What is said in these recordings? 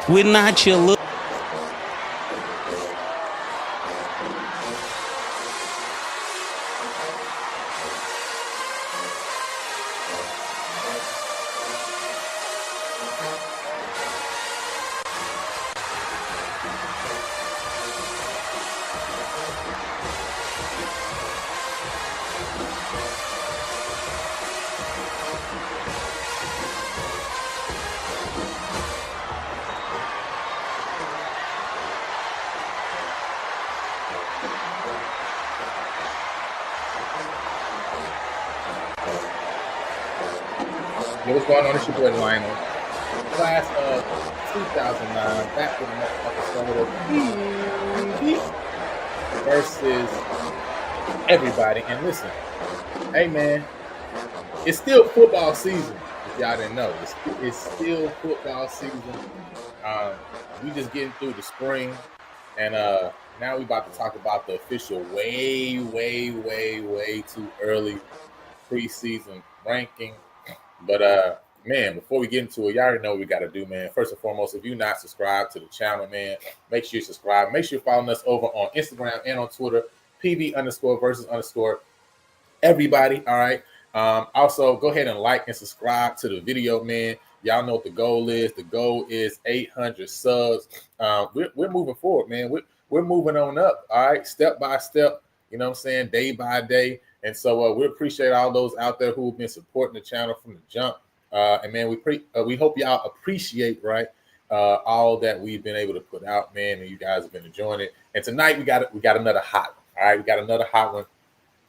We're not your little. Yo, what's going on? It's your boy Lionel. Class of 2009, back with another episode of versus everybody. And listen, hey man, it's still football season. If y'all didn't know, it's still football season. We just getting through the spring, and now we about to talk about the official way too early preseason ranking. But man, before we get into it, y'all already know what we got to do, man. First and foremost, if you're not subscribed to the channel, man, make sure you subscribe. Make sure you're following us over on Instagram and on Twitter, PV_versus_ everybody. All right. Also, go ahead and like and subscribe to the video, man. Y'all know what the goal is. The goal is 800 subs. We're moving forward, man. We're moving on up. All right, step by step. You know what I'm saying? Day by day. And so we appreciate all those out there who've been supporting the channel from the jump. And man, we hope y'all appreciate all that we've been able to put out, man. And you guys have been enjoying it. And tonight we got another hot one. All right, we got another hot one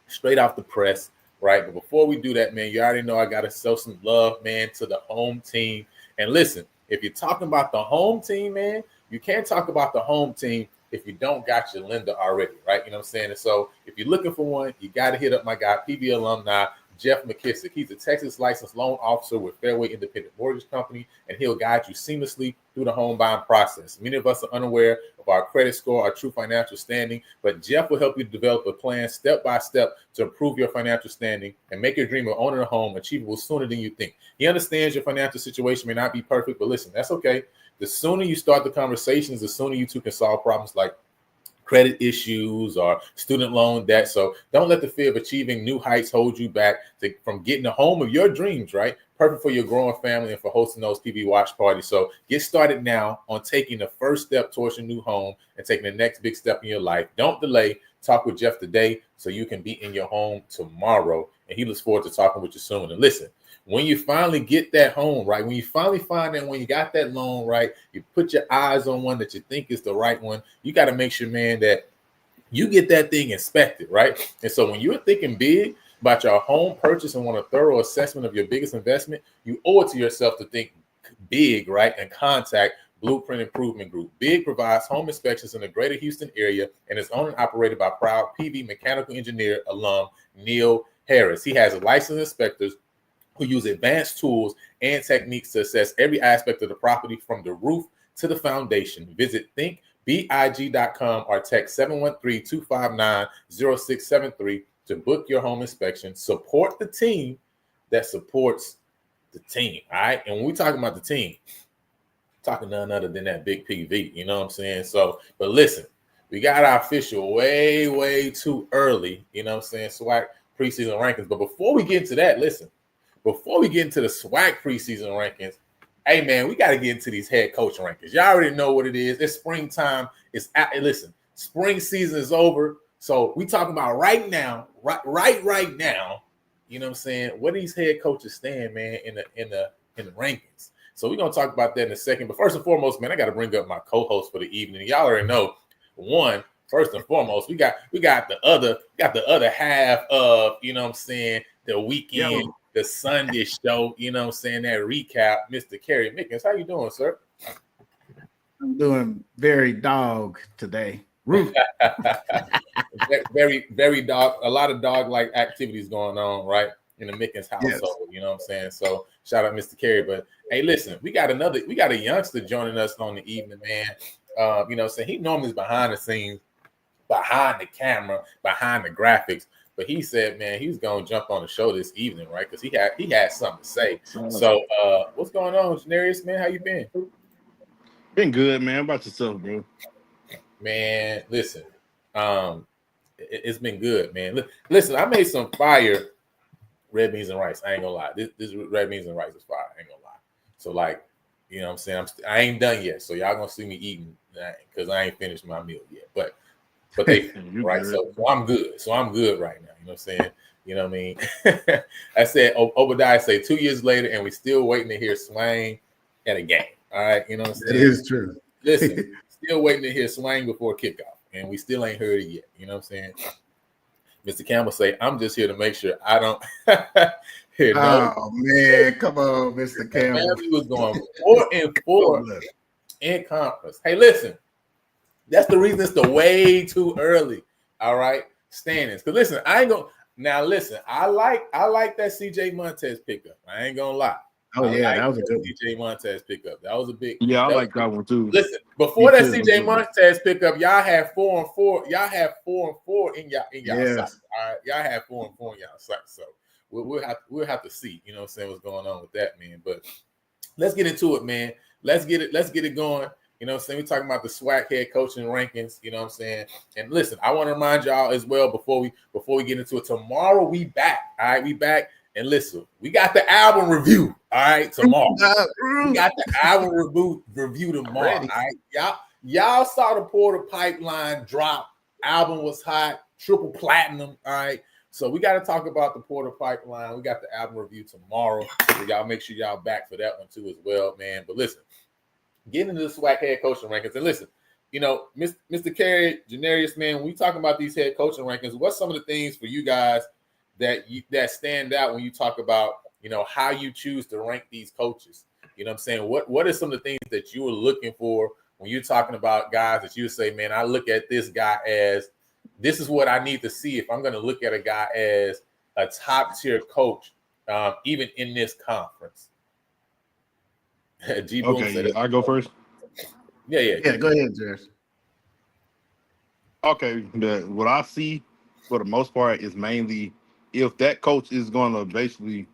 straight off the press. Right. But before we do that, man, you already know I got to show some love, man, to the home team. And listen, if you're talking about the home team, man, you can't talk about the home team if you don't got your lender already. Right. You know what I'm saying? And so if you're looking for one, you got to hit up my guy, PV alumni, Jeff McKissick. He's a Texas licensed loan officer with Fairway Independent Mortgage Company, and he'll guide you seamlessly through the home buying process. Many of us are unaware of our credit score, our true financial standing, but Jeff will help you develop a plan step by step to improve your financial standing and make your dream of owning a home achievable sooner than you think. He understands your financial situation may not be perfect, but listen, that's okay. The sooner you start the conversations, the sooner you two can solve problems like credit issues or student loan debt. So don't let the fear of achieving new heights hold you back from getting the home of your dreams, right? Perfect for your growing family and for hosting those TV watch parties. So get started now on taking the first step towards your new home and taking the next big step in your life. Don't delay. Talk with Jeff today so you can be in your home tomorrow. And he looks forward to talking with you soon. And listen, when you finally get that home, right, when you finally find that when you got that loan, right, you put your eyes on one that you think is the right one, you got to make sure, man, that you get that thing inspected, right? And so when you're thinking big about your home purchase and want a thorough assessment of your biggest investment, you owe it to yourself to think big, right, and contact Blueprint Improvement Group. Big provides home inspections in the greater Houston area and is owned and operated by proud PV mechanical engineer alum Neil Harris. He has licensed inspectors who use advanced tools and techniques to assess every aspect of the property from the roof to the foundation. Visit thinkbig.com or text 713-259-0673 to book your home inspection. Support the team that supports the team, all right? And when we talking about the team, talking none other than that big PV, you know what I'm saying? So, but listen, we got our official way too early, you know what I'm saying, SWAC preseason rankings. But before we get into that, listen, before we get into the SWAC preseason rankings, hey, man, we got to get into these head coach rankings. Y'all already know what it is. It's springtime. Listen, spring season is over. So we talking about right now, right now, you know what I'm saying, where these head coaches stand, man, in the rankings. So we're going to talk about that in a second. But first and foremost, man, I got to bring up my co-host for the evening. Y'all already know, first and foremost, we got the other half of, you know what I'm saying, the weekend. Yo. The Sunday show, you know what I'm saying, that recap, Mr. Kerry Mickens. How you doing, sir? I'm doing very dog today. very dog, a lot of dog-like activities going on, right, in the Mickens household, yes. You know what I'm saying? So shout out Mr. Kerry. But hey, listen, we got a youngster joining us on the evening, man. You know what I'm saying? He normally is behind the scenes, behind the camera, behind the graphics. But he said, man, he's going to jump on the show this evening, right? Because he had something to say. So what's going on, Janarius, man? How you been? Been good, man. How about yourself, bro? Man, listen, it's been good, man. Listen, I made some fire red beans and rice. I ain't gonna lie. This red beans and rice is fire. I ain't gonna lie. So like, you know what I'm saying? I ain't done yet. So y'all gonna see me eating because I ain't finished my meal yet. But they right. So I'm good. So I'm good right now. You know what I'm saying? You know what I mean? I said Obadiah say 2 years later, and we still waiting to hear Swain at a game. All right, you know what I'm saying? That is true. Listen, still waiting to hear Swain before kickoff, and we still ain't heard it yet. You know what I'm saying? Mr. Campbell say, I'm just here to make sure I don't hear no. Oh man, come on, Mr. Campbell. Family was going 4-4 in conference. Hey, listen, that's the reason it's the way too early. All right, standings. Because listen, I ain't gonna now. Listen, I like that CJ Montez pickup. I ain't gonna lie. Oh yeah, that was a good CJ Montez pickup. That was a big. Yeah, I like that one too. Listen, before that CJ Montez pickup, y'all had 4-4. Y'all had 4-4 in y'all sight. All right, y'all had 4-4 in y'all sight. So we'll have to see. You know what I'm saying? What's going on with that, man? But let's get into it, man. Let's get it going. You know what I'm saying? We're talking about the SWAC head coaching rankings. You know what I'm saying? And listen, I want to remind y'all as well before we get into it. Tomorrow we back. All right, we back. And listen, we got the album review. All right, tomorrow. We got the album review tomorrow. All right, y'all saw the Porter Pipeline drop. Album was hot, triple platinum. All right, so we got to talk about the Porter Pipeline. We got the album review tomorrow. So y'all make sure y'all back for that one too as well, man. But listen, get into the SWAC head coaching rankings. And listen, you know, Mr. Carey, Janarius, man, when we talking about these head coaching rankings, what's some of the things for you guys that stand out when you talk about, you know, how you choose to rank these coaches? You know what I'm saying? What are some of the things that you were looking for when you're talking about guys that you say, man, I look at this guy as this is what I need to see if I'm going to look at a guy as a top tier coach, even in this conference. Okay, I go first. Yeah. Go ahead, Jess. Okay, what I see for the most part is mainly if that coach is going to basically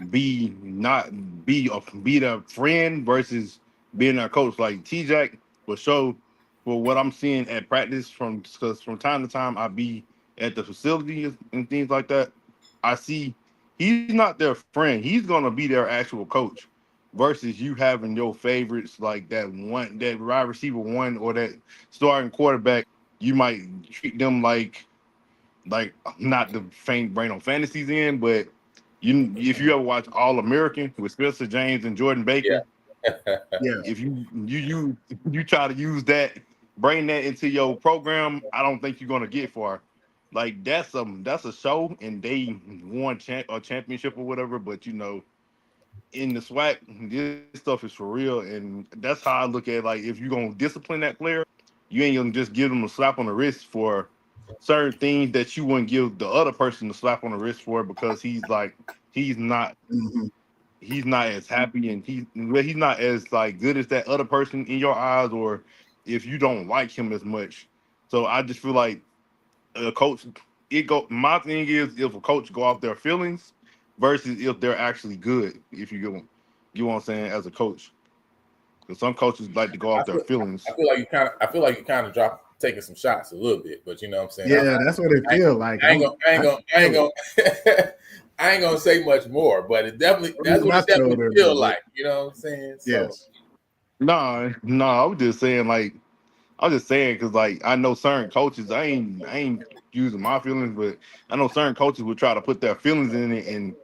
be the friend versus being a coach. Like T-Jack will show for what I'm seeing at practice because from time to time I be at the facility and things like that. I see he's not their friend. He's going to be their actual coach versus you having your favorites like that wide receiver one or that starting quarterback. You might treat them like not the faint brain on fantasies in, but if you ever watch All American with Spencer James and Jordan Baker, if you try to use that, bring that into your program, I don't think you're gonna get far. Like that's a show, and they won a championship or whatever. But you know, in the SWAC, this stuff is for real, and that's how I look at it. Like if you're gonna discipline that player, you ain't gonna just give them a slap on the wrist for certain things that you wouldn't give the other person a slap on the wrist for because he's not as happy and he's not as like good as that other person in your eyes, or if you don't like him as much. So I just feel like a coach, my thing is if a coach go off their feelings versus if they're actually good, if you know what I'm saying, as a coach. Because some coaches like to go off their feelings. I feel like you kind of taking some shots a little bit, but you know what I'm saying? Yeah, that's what it feels like. I ain't gonna say much more, but that's what it definitely feel like. You know what I'm saying? So, yes. No, I was just saying because like I know certain coaches, I ain't using my feelings, but I know certain coaches would try to put their feelings in it and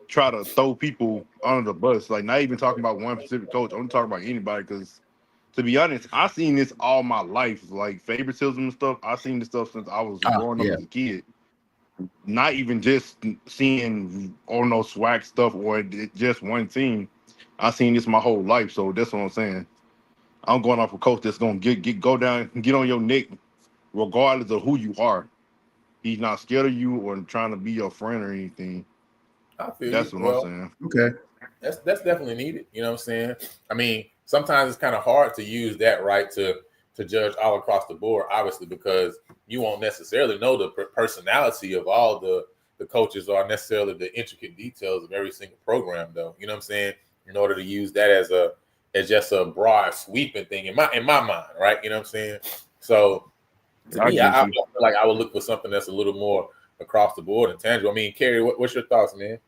try to throw people under the bus. Like not even talking about one specific coach. I'm talking about anybody because to be honest, I've seen this all my life, like favoritism and stuff. I've seen this stuff since I was growing up as a kid. Not even just seeing no SWAC stuff or just one team. I've seen this my whole life, so that's what I'm saying. I'm going off a coach that's gonna go down and get on your neck, regardless of who you are. He's not scared of you or trying to be your friend or anything. That's what I'm saying. Okay, that's definitely needed. You know what I'm saying? I mean, sometimes it's kind of hard to use that right to judge all across the board, obviously, because you won't necessarily know the personality of all the coaches or necessarily the intricate details of every single program, though. You know what I'm saying? In order to use that as a as just a broad sweeping thing in my mind, right? You know what I'm saying? So to me, I feel like I would look for something that's a little more across the board and tangible. I mean, Kerry, what's your thoughts, man?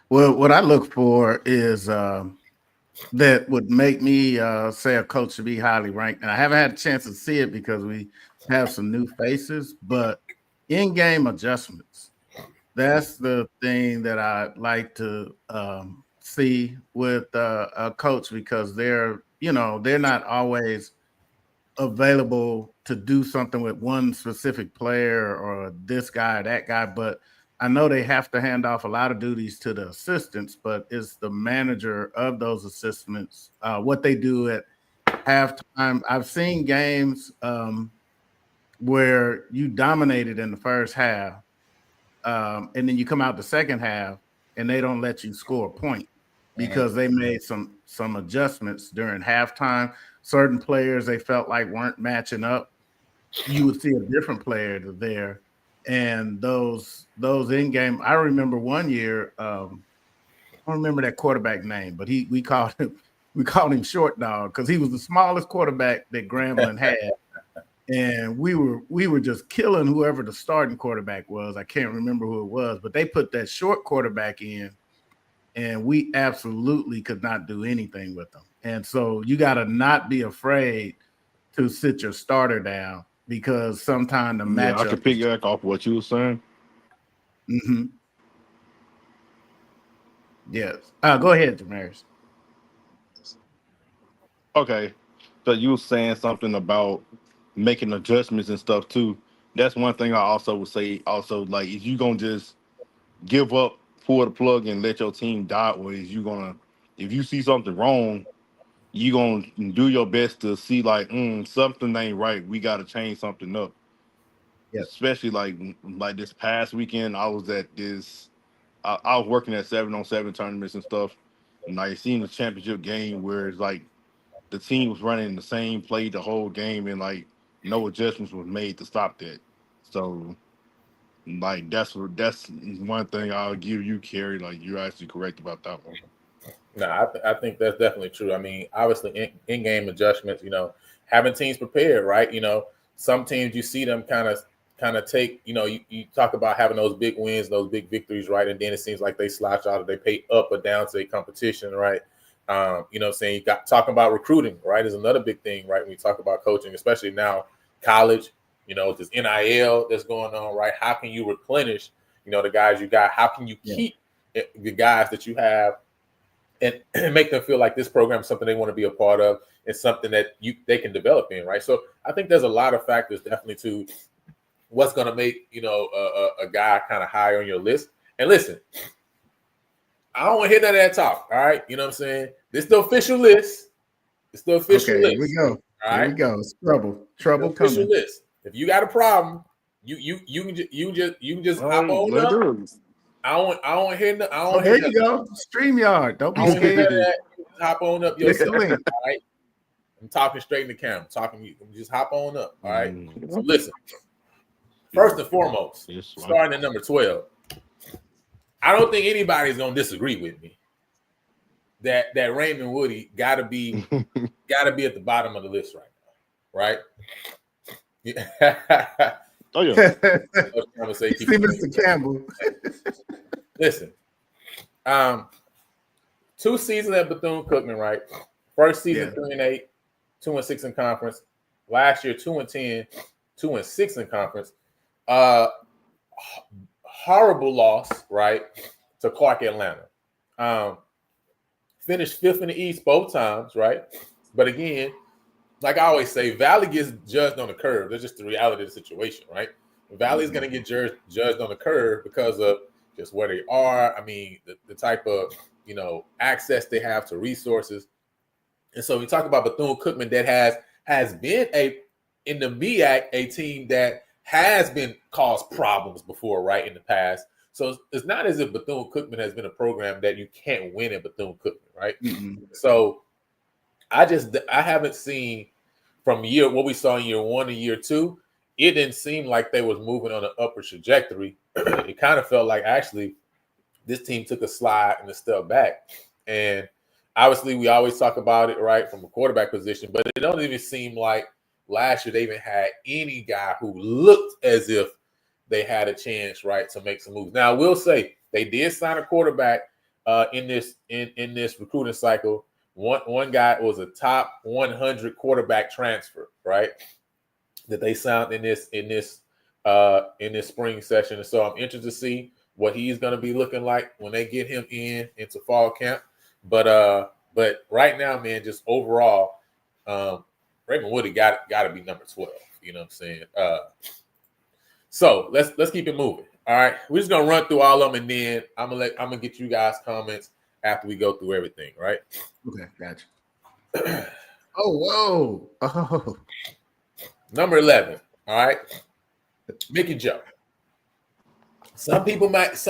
Well, what I look for is that would make me say a coach should be highly ranked. And I haven't had a chance to see it because we have some new faces, but in-game adjustments. That's the thing that I like to see with a coach, because they're not always available to do something with one specific player or this guy or that guy, but I know they have to hand off a lot of duties to the assistants, but it's the manager of those assistants, what they do at halftime. I've seen games where you dominated in the first half, and then you come out the second half and they don't let you score a point because they made some adjustments during halftime. Certain players they felt like weren't matching up. You would see a different player there, and those in game. I remember one year. I don't remember that quarterback name, but we called him Short Dog because he was the smallest quarterback that Grambling had. And we were just killing whoever the starting quarterback was. I can't remember who it was, but they put that short quarterback in, and we absolutely could not do anything with them. And so you got to not be afraid to sit your starter down, because sometimes the matchup. I could pick back off what you were saying. Mm-hmm. Yes. Go ahead, Damaris. Okay, so you were saying something about making adjustments and stuff too. That's one thing I also would say. Also, like, if you gonna just give up, pull the plug, and let your team die, or is you gonna, if you see something wrong, you gonna do your best to see like something ain't right. We got to change something up. Yep. Especially like this past weekend, I was at this. I was working at 7-on-7 tournaments and stuff, and I seen the championship game where it's like the team was running the same play the whole game, and like no adjustments was made to stop that. So like that's one thing I'll give you, Kerry. Like, you're actually correct about that one. No, I think that's definitely true. I mean, obviously in-game adjustments, having teams prepared, right? Some teams you see them kind of take, you talk about having those big wins, those big victories, right? And then it seems like they slouch out or they pay up or down to a competition, right? You know what I'm saying? You got talking about recruiting, right? Is another big thing, right? When we talk about coaching, especially now college, this NIL that's going on, right? How can you replenish, the guys you got? How can you keep the guys that you have and make them feel like this program is something they want to be a part of and something that they can develop in, right? So I think there's a lot of factors definitely to what's going to make, a guy kind of high on your list. And listen, I don't want to hear none of that talk, all right? You know what I'm saying? This is the official list. It's the official list. Here we go. All right? Here we go. It's trouble the official coming. list. If you got a problem, you can just hop on up. I don't hear. There you go. StreamYard. Don't be scared. Hop on up yourself. All right. I'm talking straight in the camera. Just hop on up. All right. So listen. First and foremost, starting at number 12. I don't think anybody's gonna disagree with me that Raymond Woody gotta be at the bottom of the list right now, right? Oh yeah. I was say, see Mr. Campbell. Listen, 2 seasons at Bethune-Cookman, right? First season 3-8, 2-6 in conference. Last year 2-10, 2-6 in conference. Horrible loss, right, to Clark Atlanta. Finished 5th in the East both times, right? But again, like I always say, Valley gets judged on the curve. That's just the reality of the situation, right? Valley is going to get judged on the curve because of just where they are. I mean, the type of, access they have to resources. And so we talk about Bethune-Cookman that has been in the MEAC, a team that has been caused problems before, right, in the past. So it's not as if Bethune-Cookman has been a program that you can't win at Bethune-Cookman, right? Mm-hmm. So I haven't seen from what we saw in year 1 and year 2, it didn't seem like they was moving on an upward trajectory. It kind of felt like actually this team took a slide and a step back. And Obviously, we always talk about it, right, from a quarterback position, but it don't even seem like last year they even had any guy who looked as if they had a chance, right, to make some moves. Now, I will say they did sign a quarterback in this recruiting cycle. One guy was a top 100 quarterback transfer, right, that they signed in this spring session. And so I'm interested to see what he's going to be looking like when they get him into fall camp. But right now, man, just overall, Raymond Woody got to be number 12. You know what I'm saying? So let's keep it moving. All right, we're just gonna run through all of them, and then I'm gonna get you guys comments after we go through everything. Right? Okay, gotcha. Oh, whoa! Oh, number 11. All right, Mickey Joe. Some people might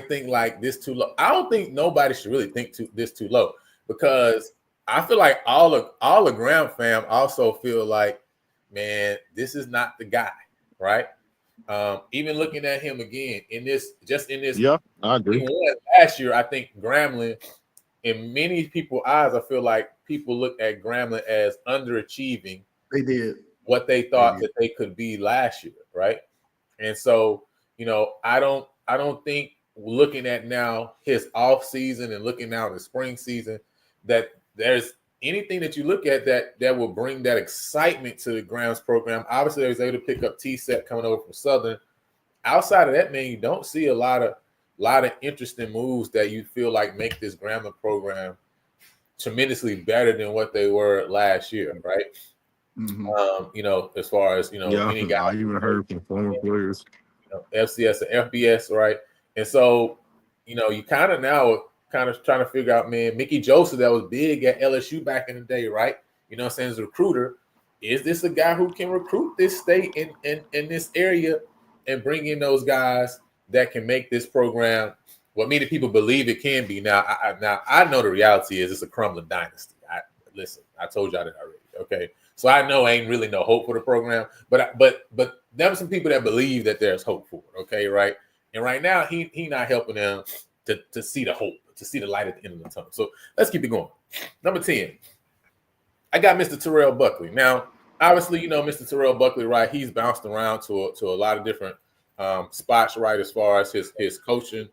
think like this too low. I don't think nobody should really think this too low, because I feel like all the Graham fam also feel like, man, this is not the guy, right? Even looking at him again in this. Yeah, I agree. Last year, I think Grambling, in many people's eyes, I feel like people look at Grambling as underachieving. They did what they thought that they could be last year, right? And so, you know, I don't think looking at now his off season and looking now at the spring season that there's anything that you look at that will bring that excitement to the Grams program. Obviously, they was able to pick up T-Set coming over from Southern. Outside of that, man, you don't see a lot of interesting moves that you feel like make this Grambling program tremendously better than what they were last year, right? Mm-hmm. You know, as far as, you know, any guy. I even heard from former players. You know, FCS and FBS, right? And so, you know, you kind of trying to figure out, man, Mickey Joseph, that was big at LSU back in the day, right? You know what I'm saying, as a recruiter, is this a guy who can recruit this state in this area and bring in those guys that can make this program what many people believe it can be? Now, I know the reality is it's a crumbling dynasty. I told y'all that already, okay? So I know ain't really no hope for the program, but there are some people that believe that there's hope for it, okay, right? And right now, he not helping them to see the hope, to see the light at the end of the tunnel. So let's keep it going. Number 10, I got Mr. Terrell Buckley. Now, obviously, you know, Mr. Terrell Buckley, right? He's bounced around to a lot of different spots, right? As far as his coaching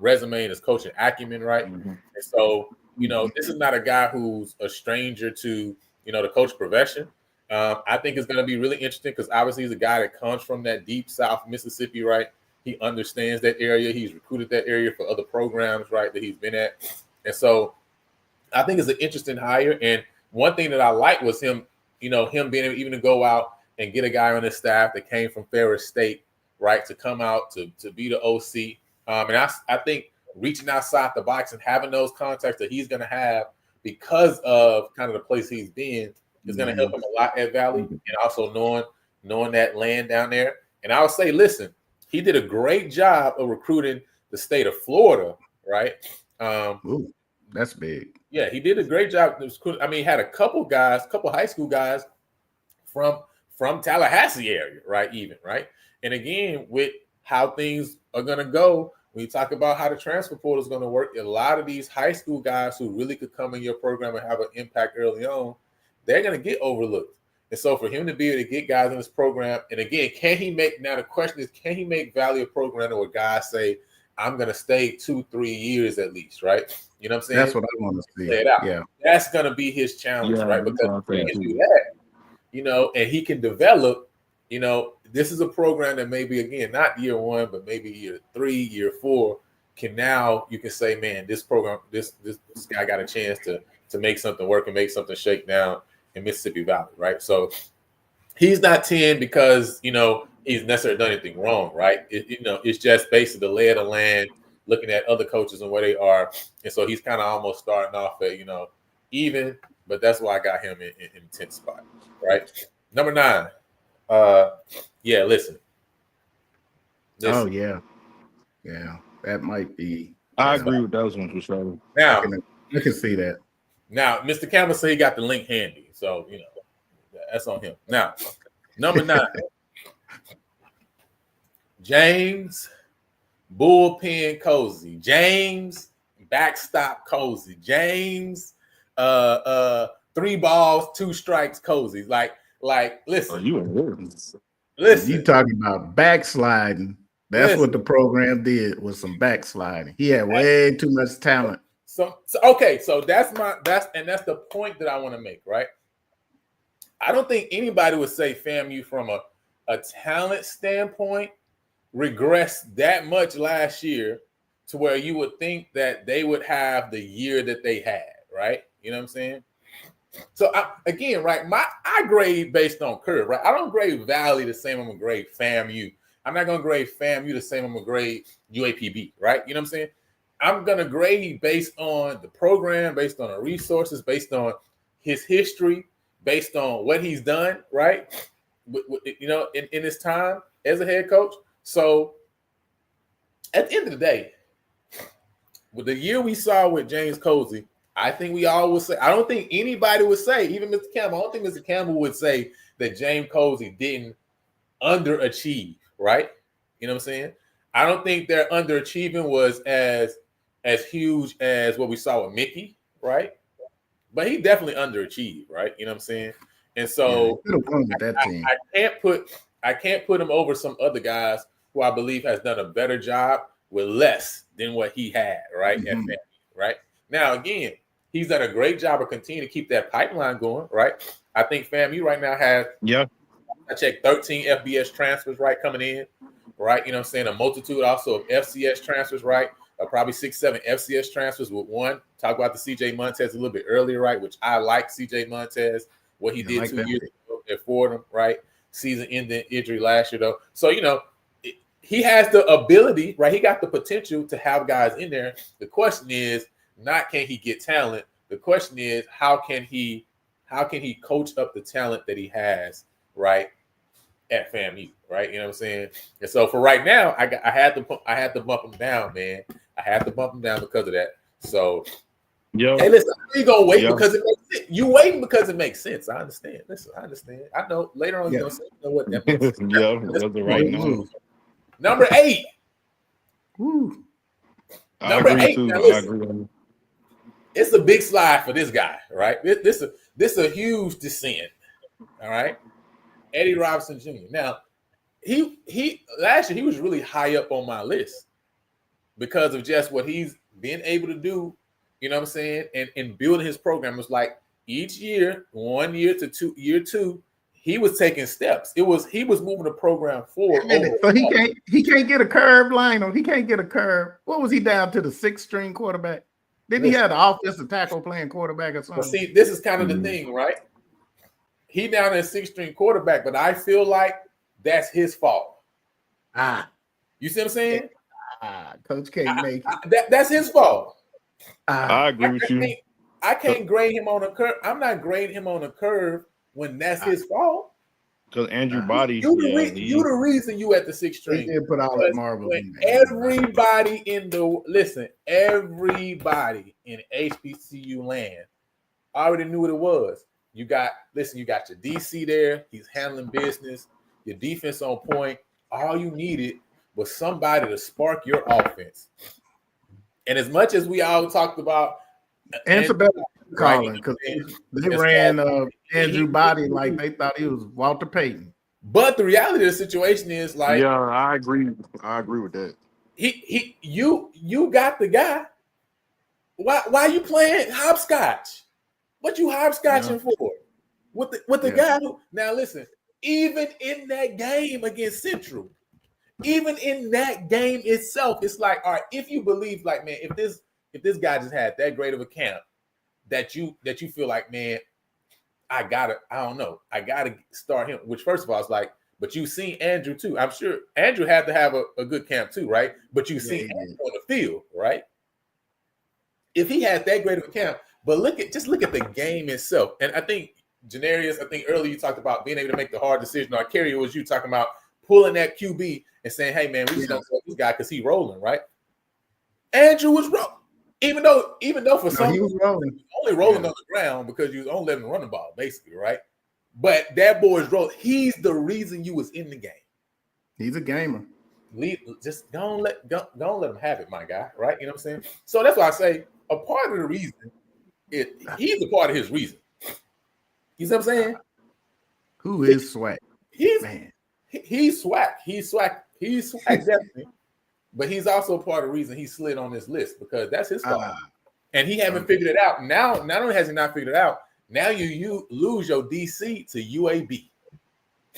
resume and his coaching acumen, right? Mm-hmm. And so, you know, this is not a guy who's a stranger to, you know, the coach profession. I think it's going to be really interesting because obviously he's a guy that comes from that deep South Mississippi, right? He understands that area. He's recruited that area for other programs, right, that he's been at. And so I think it's an interesting hire. And one thing that I like was him being able even to go out and get a guy on his staff that came from Ferris State, right, to come out to be the OC. And I think reaching outside the box and having those contacts that he's going to have because of kind of the place he's been is going to help him a lot at Valley, and also knowing that land down there. And I would say, listen, he did a great job of recruiting the state of Florida, right? Ooh, that's big. Yeah, he did a great job. I mean, he had a couple high school guys from Tallahassee area, right? Even, right? And again, with how things are going to go, when you talk about how the transfer portal is going to work, a lot of these high school guys who really could come in your program and have an impact early on, they're going to get overlooked. And so for him to be able to get guys in this program, and again, the question is, can he make Valley a program where guys say, I'm going to stay 2-3 years at least, right? You know what I'm saying? That's what I want to see. Yeah. That's going to be his challenge, right? Because if he can do that, you know, and he can develop, you know, this is a program that maybe, again, not year 1, but maybe year 3, year 4, you can say, man, this program, this guy got a chance to make something work and make something shake down in Mississippi Valley, right? So he's not 10 because, you know, he's necessarily done anything wrong, right? It's just basically the lay of the land, looking at other coaches and where they are. And so he's kind of almost starting off at, you know, even, but that's why I got him in 10th spot, right? Number 9. Listen. Oh, yeah. Yeah, that might be. I agree with those ones for sure. Now, I can see that. Now, Mr. Campbell said he got the link handy. So, you know, that's on him. Now, number 9. James Bullpen Cozy. James backstop Cozy, James, 3 balls, 2 strikes Cozy. Like, listen, You listen. talking about backsliding. That's what the program did, was some backsliding. He had way too much talent. So okay, so that's the point that I want to make, right? I don't think anybody would say FAMU from a talent standpoint regressed that much last year to where you would think that they would have the year that they had, right? You know what I'm saying? So again, right, I grade based on curve, right? I don't grade Valley the same I'm gonna grade FAMU. I'm not gonna grade FAMU the same I'm gonna grade UAPB, right? You know what I'm saying? I'm gonna grade based on the program, based on the resources, based on his history, based on what he's done, right? You know, in his time as a head coach. So at the end of the day, with the year we saw with James Cozy, I think we all would say, I don't think anybody would say, even Mr. Campbell, I don't think Mr. Campbell would say that James Cozy didn't underachieve, right? You know what I'm saying? I don't think their underachieving was as huge as what we saw with Mickey, right? But he definitely underachieved, right? You know what I'm saying? And so I can't put him over some other guys who I believe has done a better job with less than what he had, right? At FAMU, right? Now, again, he's done a great job of continuing to keep that pipeline going, right? I think FAMU right now has, I checked 13 FBS transfers, right, coming in, right? You know what I'm saying? A multitude also of FCS transfers, right? Probably 6, 7 FCS transfers with one. Talk about the CJ Montez a little bit earlier, right? Which I like CJ Montez, what he did like 2 years ago at Fordham, right? Season-ending injury last year, though. So, you know, he has the ability, right? He got the potential to have guys in there. The question is not can he get talent. The question is how can he coach up the talent that he has, right, at FAMU, right? You know what I'm saying? And so for right now, I had to bump him down, man. I had to bump him down because of that. So, hey, listen, you gonna wait because it makes sense. You waiting because it makes sense. I understand. Listen, I understand. I know later on you're gonna say, you know what that makes sense. That's the right number. Number 8. Woo. Number 8. Now, listen, it's a big slide for this guy, right? This is a huge descent. All right. Eddie Robinson Jr. Now, he last year he was really high up on my list because of just what he's been able to do, you know what I'm saying, and building his program. It's like each year, 1 year to year 2, he was taking steps. He was moving the program forward. So he can't get a curve, Lionel. He can't get a curve. What was he down to, the 6th string quarterback? Didn't he have the offensive tackle playing quarterback or something? Well, see, this is kind of the thing, right? He down at 6th string quarterback, but I feel like that's his fault. You see what I'm saying? Coach can't make it. That's his fault. I agree with you. I can't grade him on a curve. I'm not grading him on a curve when that's his fault. Because Andrew Body, you the reason you at the 6th string. He did put all that marbles in there. Everybody in HBCU land already knew what it was. You got your DC there. He's handling business. Your defense on point. All you needed was somebody to spark your offense. And as much as we all talked about, and it's a better calling because they ran Andrew Body like they thought he was Walter Payton. But the reality of the situation is like, yeah, I agree with that. You got the guy. Why you playing hopscotch? What you hopscotching for? With the guy who, now listen, even in that game against Central, even in that game itself, it's like, all right, if you believe, like, man, if this guy just had that great of a camp that you feel like, man, I gotta start him. Which first of all, it's like, but you've seen Andrew too. I'm sure Andrew had to have a good camp too, right? But you've seen Andrew on the field, right? If he had that great of a camp, but look at the game itself. And I think Janarius, earlier you talked about being able to make the hard decision. Or Kerry, was you talking about pulling that QB and saying, hey man, we just don't throw this guy because he's rolling, right? Andrew was rolling. Even though for some he was rolling. Only rolling on the ground because you was only letting him run the ball, basically, right? But that boy's rolling. He's the reason you was in the game. He's a gamer. just don't let him have it, my guy. Right? You know what I'm saying? So that's why I say a part of the reason he's a part of his reason. You see what I'm saying? Who is SWAC? He's Man. He's SWAC. He's SWAC definitely. But he's also part of the reason he slid on this list because that's his fault. And he haven't figured it out. Now, not only has he not figured it out, now you lose your DC to UAB.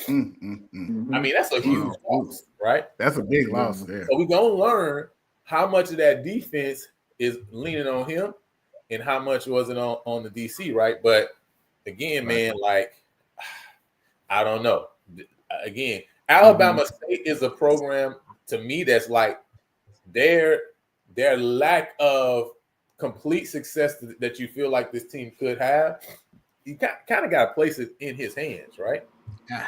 I mean, that's a huge loss, right? That's a big loss there. So we're going to learn how much of that defense is leaning on him and how much was it on the DC, right? But again, man, like, I don't know. Again, Alabama State is a program to me that's like their lack of complete success that you feel like this team could have. You kind of got to place it in his hands, right? Yeah.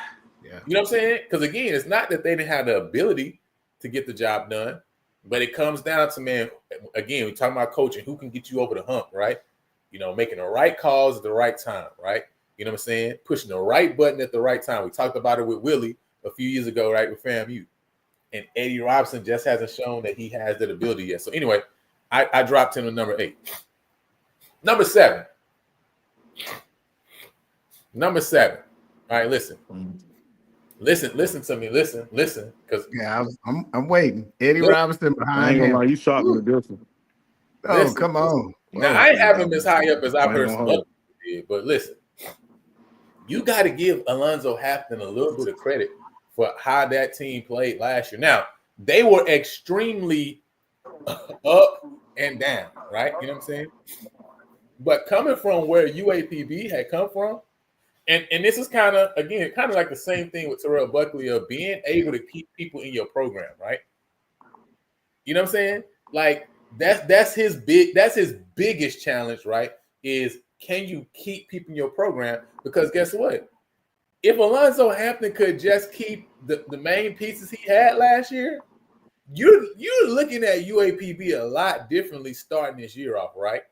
You know what I'm saying? Because again, it's not that they didn't have the ability to get the job done, but it comes down to, man, again, we're talking about coaching, who can get you over the hump, right? You know, making the right calls at the right time, right? You know what I'm saying? Pushing the right button at the right time. We talked about it with Willie a few years ago, right, with FAMU. And Eddie Robinson just hasn't shown that he has that ability yet. So anyway, I dropped him to number 8. Number 7. Number 7. All right, listen. Listen to me. Listen. Because I'm waiting. Eddie Robinson behind him. You shot me this one. Oh, come on. Now, I ain't have him as high up as I've heard some others did, but listen. You got to give Alonzo Hampton a little bit of credit for how that team played last year. Now, they were extremely up and down, right? You know what I'm saying? But coming from where UAPB had come from, and this is kind of like the same thing with Terrell Buckley of being able to keep people in your program, right? You know what I'm saying? Like that's his biggest challenge, right? Is can you keep people in your program? Because guess what? If Alonzo Hampton could just keep the main pieces he had last year, you're looking at UAPB a lot differently starting this year off, right?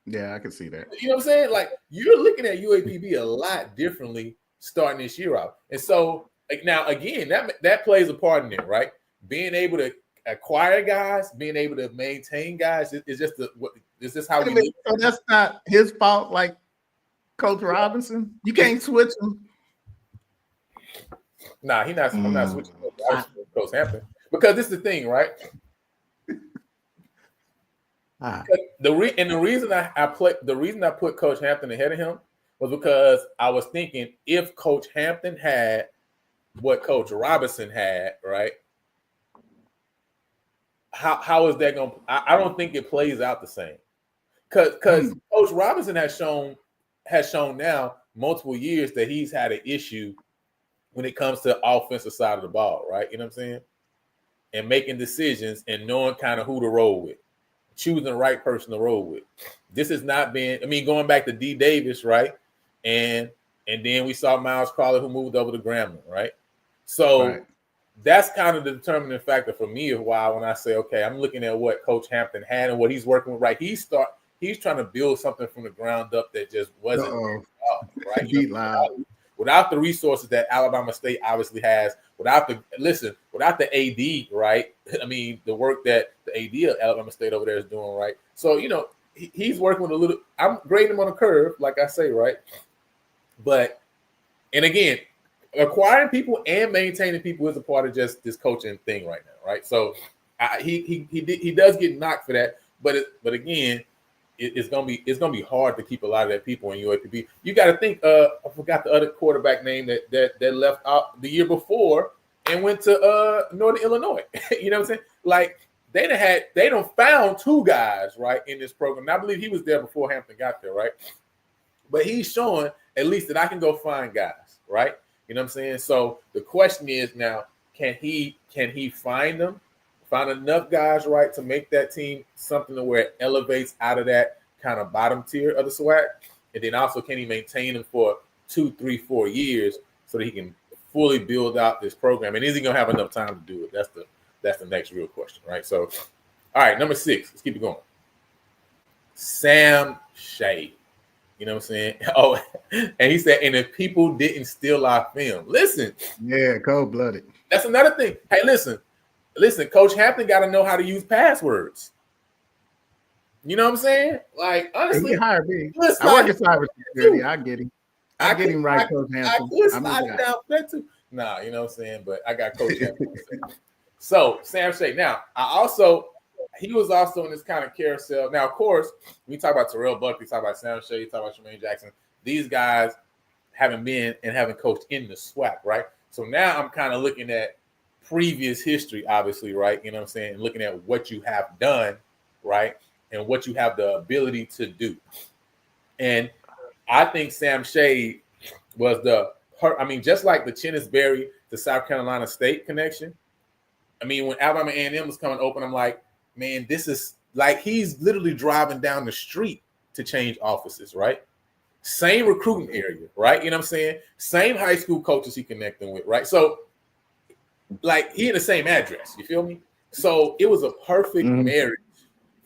Yeah, I can see that. You know what I'm saying? Like you're looking at UAPB a lot differently starting this year off. And so like now again, that plays a part in it, right? Being able to acquire guys, being able to maintain guys is just how we do. So that's not his fault, like Coach Robinson. You can't switch him. Nah, I'm not switching Coach Hampton because this is the thing, right? The reason I put Coach Hampton ahead of him was because I was thinking if Coach Hampton had what Coach Robinson had, right? How is that going? I don't think it plays out the same because Coach Robinson has shown now multiple years that he's had an issue when it comes to the offensive side of the ball, right? You know what I'm saying? And making decisions and knowing kind of who to roll with, choosing the right person to roll with. This has not been, going back to D. Davis, right? And then we saw Miles Crawley who moved over to Grambling, right? So that's kind of the determining factor for me of why when I say, okay, I'm looking at what Coach Hampton had and what he's working with, right? He's trying to build something from the ground up that just wasn't right. Without the resources that Alabama State obviously has, without the AD, right? The work that the AD of Alabama State over there is doing, right? So, he's working with a little, I'm grading him on a curve, like I say, right? But, and again, acquiring people and maintaining people is a part of just this coaching thing right now, right? So, he does get knocked for that, but again, it's gonna be hard to keep a lot of that people in UAPB. You got to think. I forgot the other quarterback name that left out the year before and went to Northern Illinois. You know what I'm saying? Like they done found 2 guys right in this program. And I believe he was there before Hampton got there, right? But he's showing at least that I can go find guys, right? You know what I'm saying? So the question is now, can he find them? Find enough guys, right, to make that team something to where it elevates out of that kind of bottom tier of the SWAC, and then also can he maintain them for 2, 3, 4 years so that he can fully build out this program? And is he gonna have enough time to do it? That's the next real question, right? So, all right, number 6. Let's keep it going. Sam Shea. You know what I'm saying? Oh, and he said, and if people didn't steal our film, listen. Yeah, cold-blooded. That's another thing. Hey, listen, Coach Hampton got to know how to use passwords. You know what I'm saying? Like, honestly, He hired me. I I work in cybersecurity. I get him. I get him right, Coach Hampton. I could slide it down that too. Nah, you know what I'm saying? But I got Coach Hampton. So, Sam Shea. Now, he was also in this kind of carousel. Now, of course, we talk about Terrell Buckley, talk about Sam Shea, talk about Tremaine Jackson. These guys haven't been and haven't coached in the SWAC, right? So now I'm kind of looking at previous history, obviously, right? You know what I'm saying? Looking at what you have done, right? And what you have the ability to do. And I think Sam Shea was just like the Chennis Berry to South Carolina State connection. I mean, when Alabama A&M was coming open, I'm like, man, this is like he's literally driving down the street to change offices, right? Same recruiting area, right? You know what I'm saying? Same high school coaches he connecting with, right? So, like, he in the same address, you feel me? So it was a perfect marriage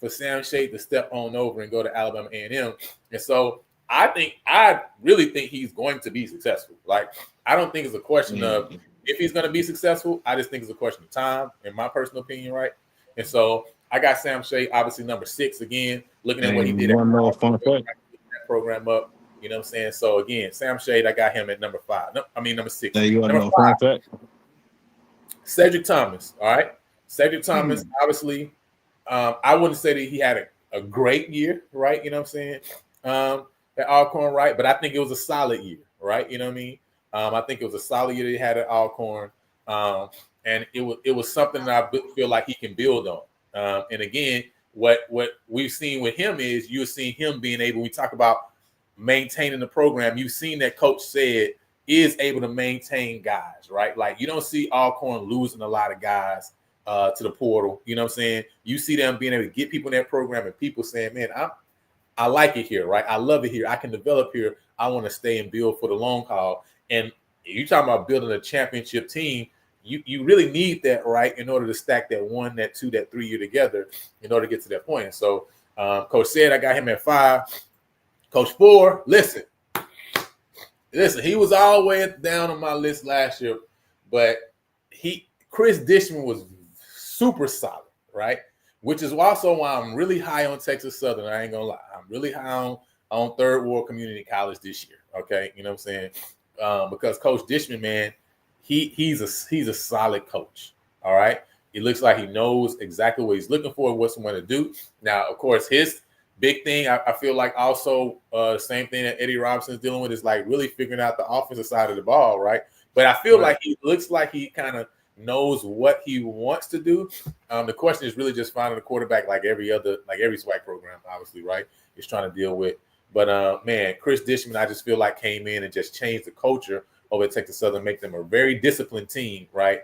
for Sam Shea to step on over and go to Alabama A&M. And so I really think he's going to be successful. Like, I don't think it's a question of if he's going to be successful. I just think it's a question of time, in my personal opinion, right? And so I got Sam Shea, obviously number 6 again, looking at what he did. One more fun fact. That program up, you know what I'm saying? So again, Sam Shea, I got him at number 5. Number 6. There you number know, fun fact. Cedric Thomas, all right? Cedric Thomas, obviously, I wouldn't say that he had a great year, right? You know what I'm saying? At Alcorn, right? But I think it was a solid year, right? You know what I mean? I think it was a solid year that he had at Alcorn. And it was something that I feel like he can build on. And again, what we've seen with him is you're seeing him being able, we talk about maintaining the program. You've seen that Coach said is able to maintain guys, right? Like, you don't see Alcorn losing a lot of guys to the portal. You know what I'm saying? You see them being able to get people in that program and people saying, man, I like it here, right? I love it here. I can develop here. I want to stay and build for the long haul. And you're talking about building a championship team. You really need that, right, in order to stack that 1, that 2, that 3 year together in order to get to that point. And so Coach said I got him at 5. Coach 4, listen, he was all the way down on my list last year, but Chris Dishman was super solid, right? Which is also why I'm really high on Texas Southern. I ain't gonna lie. I'm really high on Third World Community College this year. Okay, you know what I'm saying? Because Coach Dishman, man, he's a solid coach. All right. It looks like he knows exactly what he's looking for, what someone to do. Now, of course, his big thing, I feel like also same thing that Eddie Robinson's dealing with is like really figuring out the offensive side of the ball, right? But I feel like he looks like he kind of knows what he wants to do. The question is really just finding a quarterback like every SWAC program, obviously, right? Is trying to deal with. But man, Chris Dishman, I just feel like came in and just changed the culture over at Texas Southern, make them a very disciplined team, right?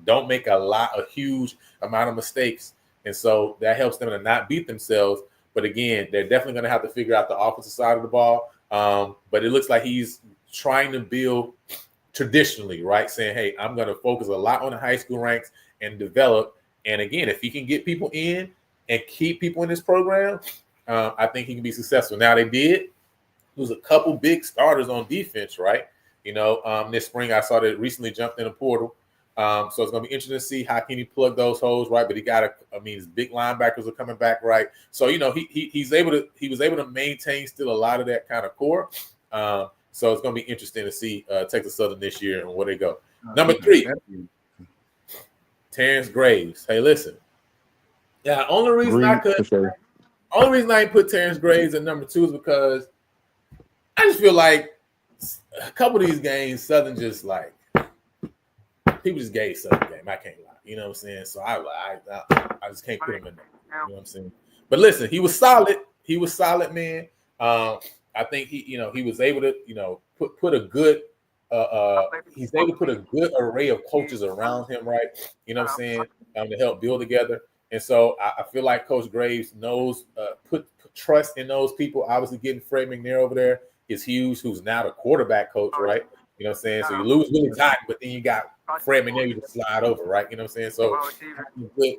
Don't make a huge amount of mistakes. And so that helps them to not beat themselves. But again, they're definitely going to have to figure out the offensive side of the ball. But it looks like he's trying to build traditionally, right? Saying, hey, I'm going to focus a lot on the high school ranks and develop. And again, if he can get people in and keep people in this program, I think he can be successful. Now, they did lose a couple big starters on defense, right? You know, this spring I saw that recently jumped in the portal. So it's going to be interesting to see how can he plug those holes, right? But his big linebackers are coming back, right? So, you know, he was able to maintain still a lot of that kind of core. So it's going to be interesting to see Texas Southern this year and where they go. Number 3, Terrence Graves. Hey, listen. Yeah, only reason I didn't put Terrence Graves at number 2 is because I just feel like a couple of these games, Southern just like people just gave Southern game. I can't lie. You know what I'm saying? So I just can't put him in there. You know what I'm saying? But listen, he was solid. He was solid, man. I think he was able to, put a good he's able to put a good array of coaches around him, right? You know what I'm saying? To help build together. And so I feel like Coach Graves knows put trust in those people. Obviously, getting Fred McNair over there is huge, who's now the quarterback coach, right? You know what I'm saying? So you lose Willie Totten, but then you got Fred McNair you can slide over, right? You know what I'm saying? So good,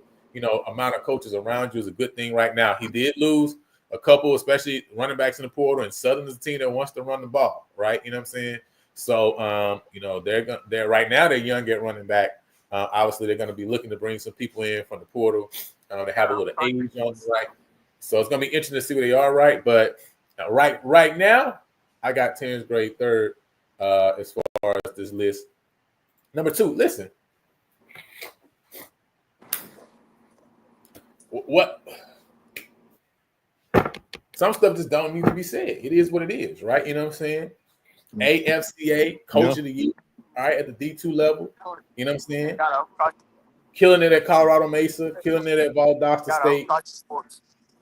amount of coaches around you is a good thing right now. He did lose a couple, especially running backs in the portal, and Southern is a team that wants to run the ball, right? You know what I'm saying? So, they're right now they're young at running back. Obviously, they're going to be looking to bring some people in from the portal. They have a little age on them, right? So it's going to be interesting to see where they are, right? But right now, I got 10th grade third as far as this list. Number 2, listen. What? Some stuff just don't need to be said. It is what it is, right? You know what I'm saying? AFCA Coach of the Year, all right, at the D2 level. You know what I'm saying? Killing it at Colorado Mesa, killing it at Valdosta State.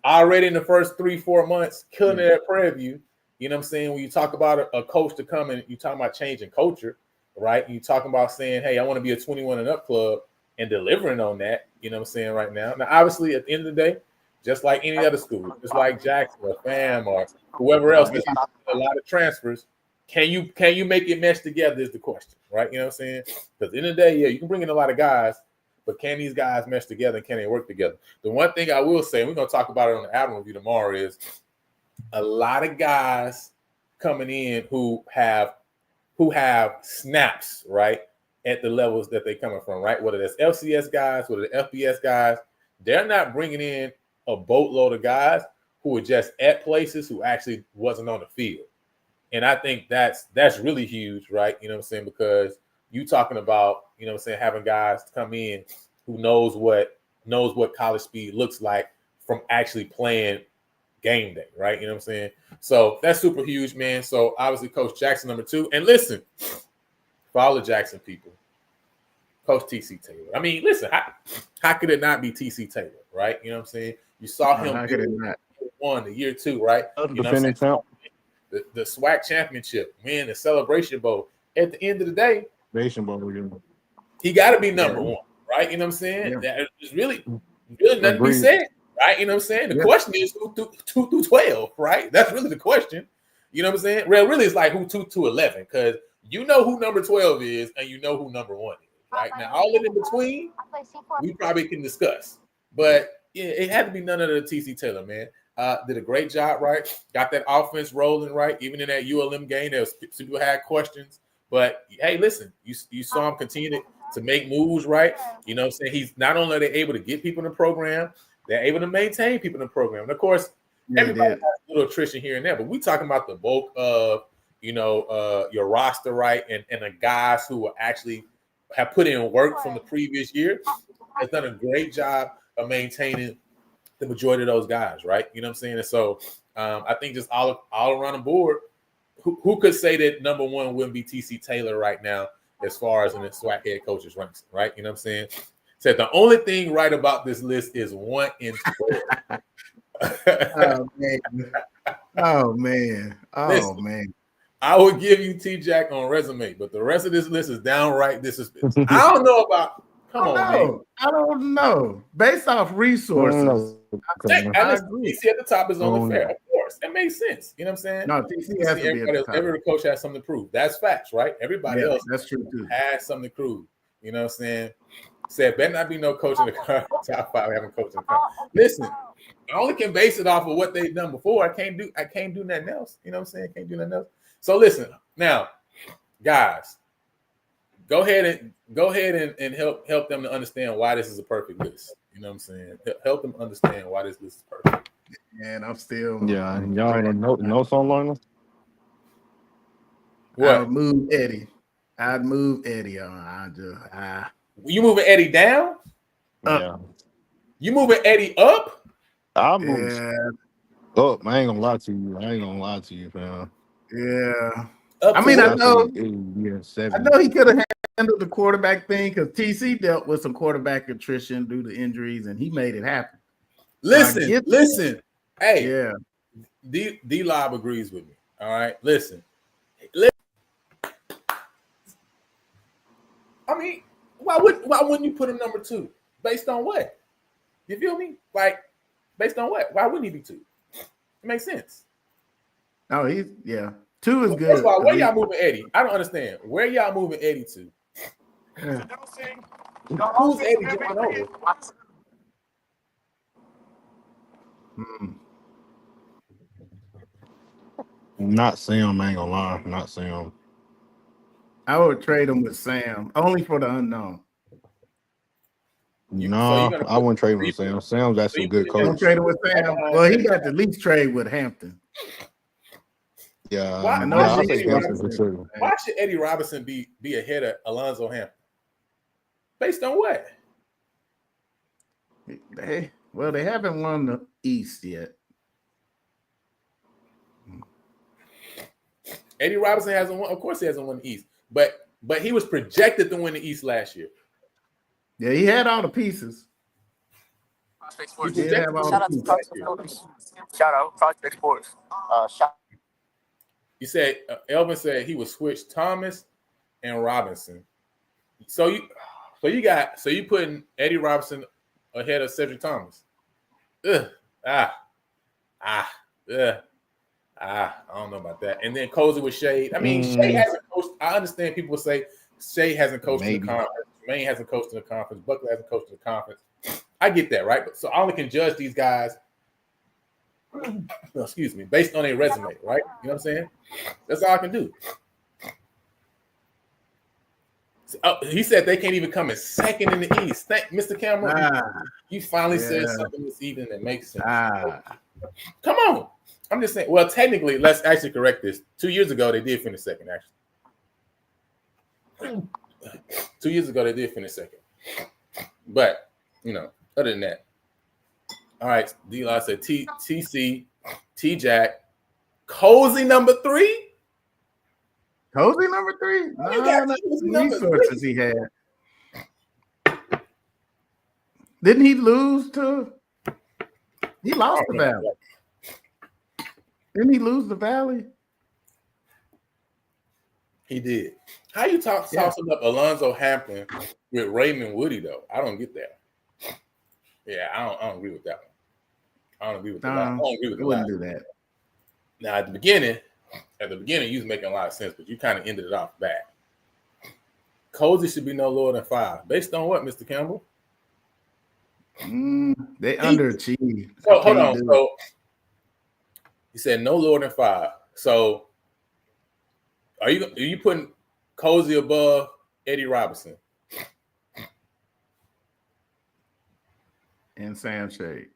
Already in the first 3-4 months, killing it at Prairie View. You know what I'm saying? When you talk about a coach to come and you talking about changing culture, right? You talking about saying, hey, I want to be a 21 and up club and delivering on that. You know what I'm saying right now? Now, obviously, at the end of the day, just like any other school, just like Jackson or FAM or whoever else that's a lot of transfers, can you make it mesh together is the question, right? You know what I'm saying? Because at the end of the day, yeah, you can bring in a lot of guys, but can these guys mesh together and can they work together? The one thing I will say, and we're going to talk about it on the album review tomorrow, is a lot of guys coming in who have snaps, right, at the levels that they're coming from, right? Whether that's FCS guys, whether they're FBS guys, they're not bringing in a boatload of guys who are just at places who actually wasn't on the field. And I think that's really huge, right? You know what I'm saying? Because you talking about, you know what I'm saying, having guys come in who knows what college speed looks like from actually playing game day, right? You know what I'm saying? So that's super huge, man. So obviously Coach Jackson, number 2. And listen, for all the Jackson people, Coach TC Taylor. I mean, listen, how could it not be TC Taylor, right? You know what I'm saying? You saw him the year 2, right? You know what I'm saying? The SWAC championship, win the Celebration Bowl. At the end of the day, he got to be number 1, right? You know what I'm saying? There's really nothing to be said, right? You know what I'm saying? The question is who 2 through 12, right? That's really the question. You know what I'm saying? Really, it's like who 2 to 11, because you know who number 12 is and you know who number 1 is, right? Now, all in between, we probably can discuss. But yeah, it had to be none other than TC Taylor, man. Did a great job, right? Got that offense rolling, right? Even in that ULM game, there was people had questions. But hey, listen, you saw him continue to make moves, right? You know what I'm saying? He's not only are they able to get people in the program, they're able to maintain people in the program. And of course, everybody has a little attrition here and there, but we talking about the bulk of, your roster, right? And the guys who actually have put in work from the previous year has done a great job of maintaining the majority of those guys, right? You know what I'm saying? And so I think just all around the board, who could say that number 1 wouldn't be TC Taylor right now as far as in the SWAC head coaches ranks, right? You know what I'm saying? Said the only thing right about this list is 1 and 12. Oh man. Listen, I would give you T-Jack on resume, but the rest of this list is downright disrespectful. I don't know about. Come on, man. I don't know. Based off resources, I agree. TC at the top is only fair. Of course, that makes sense. You know what I'm saying? No, TC has to be at the top. Every coach has something to prove. That's facts, right? Everybody else that's true too. has something to prove. You know what I'm saying? Said better not be no coach in the top 5 having coach in the country. Listen, I only can base it off of what they've done before. I can't do nothing else. You know what I'm saying? Can't do nothing else. So listen, now, guys, go ahead and help them to understand why this is a perfect list. You know what I'm saying? Help them understand why this list is perfect. And I'm still y'all know something like that? What? I'd move Eddie on. You moving Eddie down? Yeah. You moving Eddie up? I move up. I ain't gonna lie to you, fam. Yeah. I mean, I know he could have handled the quarterback thing because TC dealt with some quarterback attrition due to injuries, and he made it happen. Listen. Hey, yeah. D-Lob agrees with me. All right, listen. I mean, why wouldn't you put him number 2? Based on what? You feel me? Like, based on what? Why wouldn't he be 2? It makes sense. Oh, 2 is good. First of all, where y'all moving Eddie? I don't understand. Where y'all moving Eddie to? Who's Eddie jumping over? Not Sam, I ain't gonna lie. Not Sam. I would trade him with Sam only for the unknown. No, I wouldn't trade him with Sam. Sam's actually a good Don't coach. trade him with Sam. Well, he got the least trade with Hampton. Yeah, Why, yeah, I'll say Hampton for sure. why should Eddie Robinson be ahead of Alonzo Hampton? Based on what? They haven't won the East yet. Eddie Robinson hasn't won. Of course, he hasn't won the East, but he was projected to win the East last year. Yeah, he had all the pieces. He did have all Shout out the to pieces Prospect last year. Sports. Shout out Prospect Sports. You said Elvin said he would switch Thomas and Robinson. So you putting Eddie Robinson ahead of Cedric Thomas. I don't know about that. And then Cozy with Shade. I mean, Shade hasn't coached. I understand people say Shade hasn't coached in the conference. Maine hasn't coached in the conference. Buckley hasn't coached in the conference. I get that, right? But so I only can judge these guys, excuse me, based on their resume, right? You know what I'm saying? That's all I can do. So, he said they can't even come in second in the East. Thank Mr. Cameron. You finally said something this evening that makes sense. Come on. I'm just saying. Well, technically, let's actually correct this. 2 years ago, they did finish second, actually. 2 years ago, they did finish second. But, other than that. All right, D-Law said TC, T-Jack, Cozy number 3. Cozy number 3? Resources he had. Didn't he lose to? He lost the Valley. Didn't he lose the Valley? He did. How you tossing up Alonzo Hampton with Raymond Woody though? I don't get that. Yeah, I don't agree with that one. I don't agree with that. I don't agree with that. Wouldn't do that. Now at the beginning, you was making a lot of sense, but you kind of ended it off bad. Cozy should be no lower than 5. Based on what, Mr. Campbell? They underachieved. So hold on. So he said no lower than 5. So are you putting Cozy above Eddie Robinson and Sam Shade?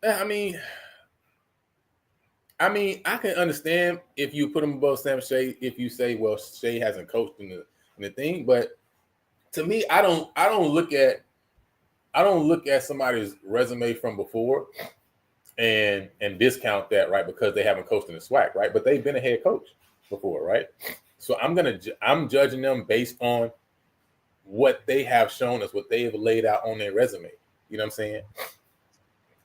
I mean, I can understand if you put him above Sam Shade if you say, well, Shade hasn't coached in the thing, but to me, I don't look at somebody's resume from before and discount that, right, because they haven't coached in the SWAC, right? But they've been a head coach before, right? So I'm judging them based on what they have shown us, what they have laid out on their resume. You know what I'm saying?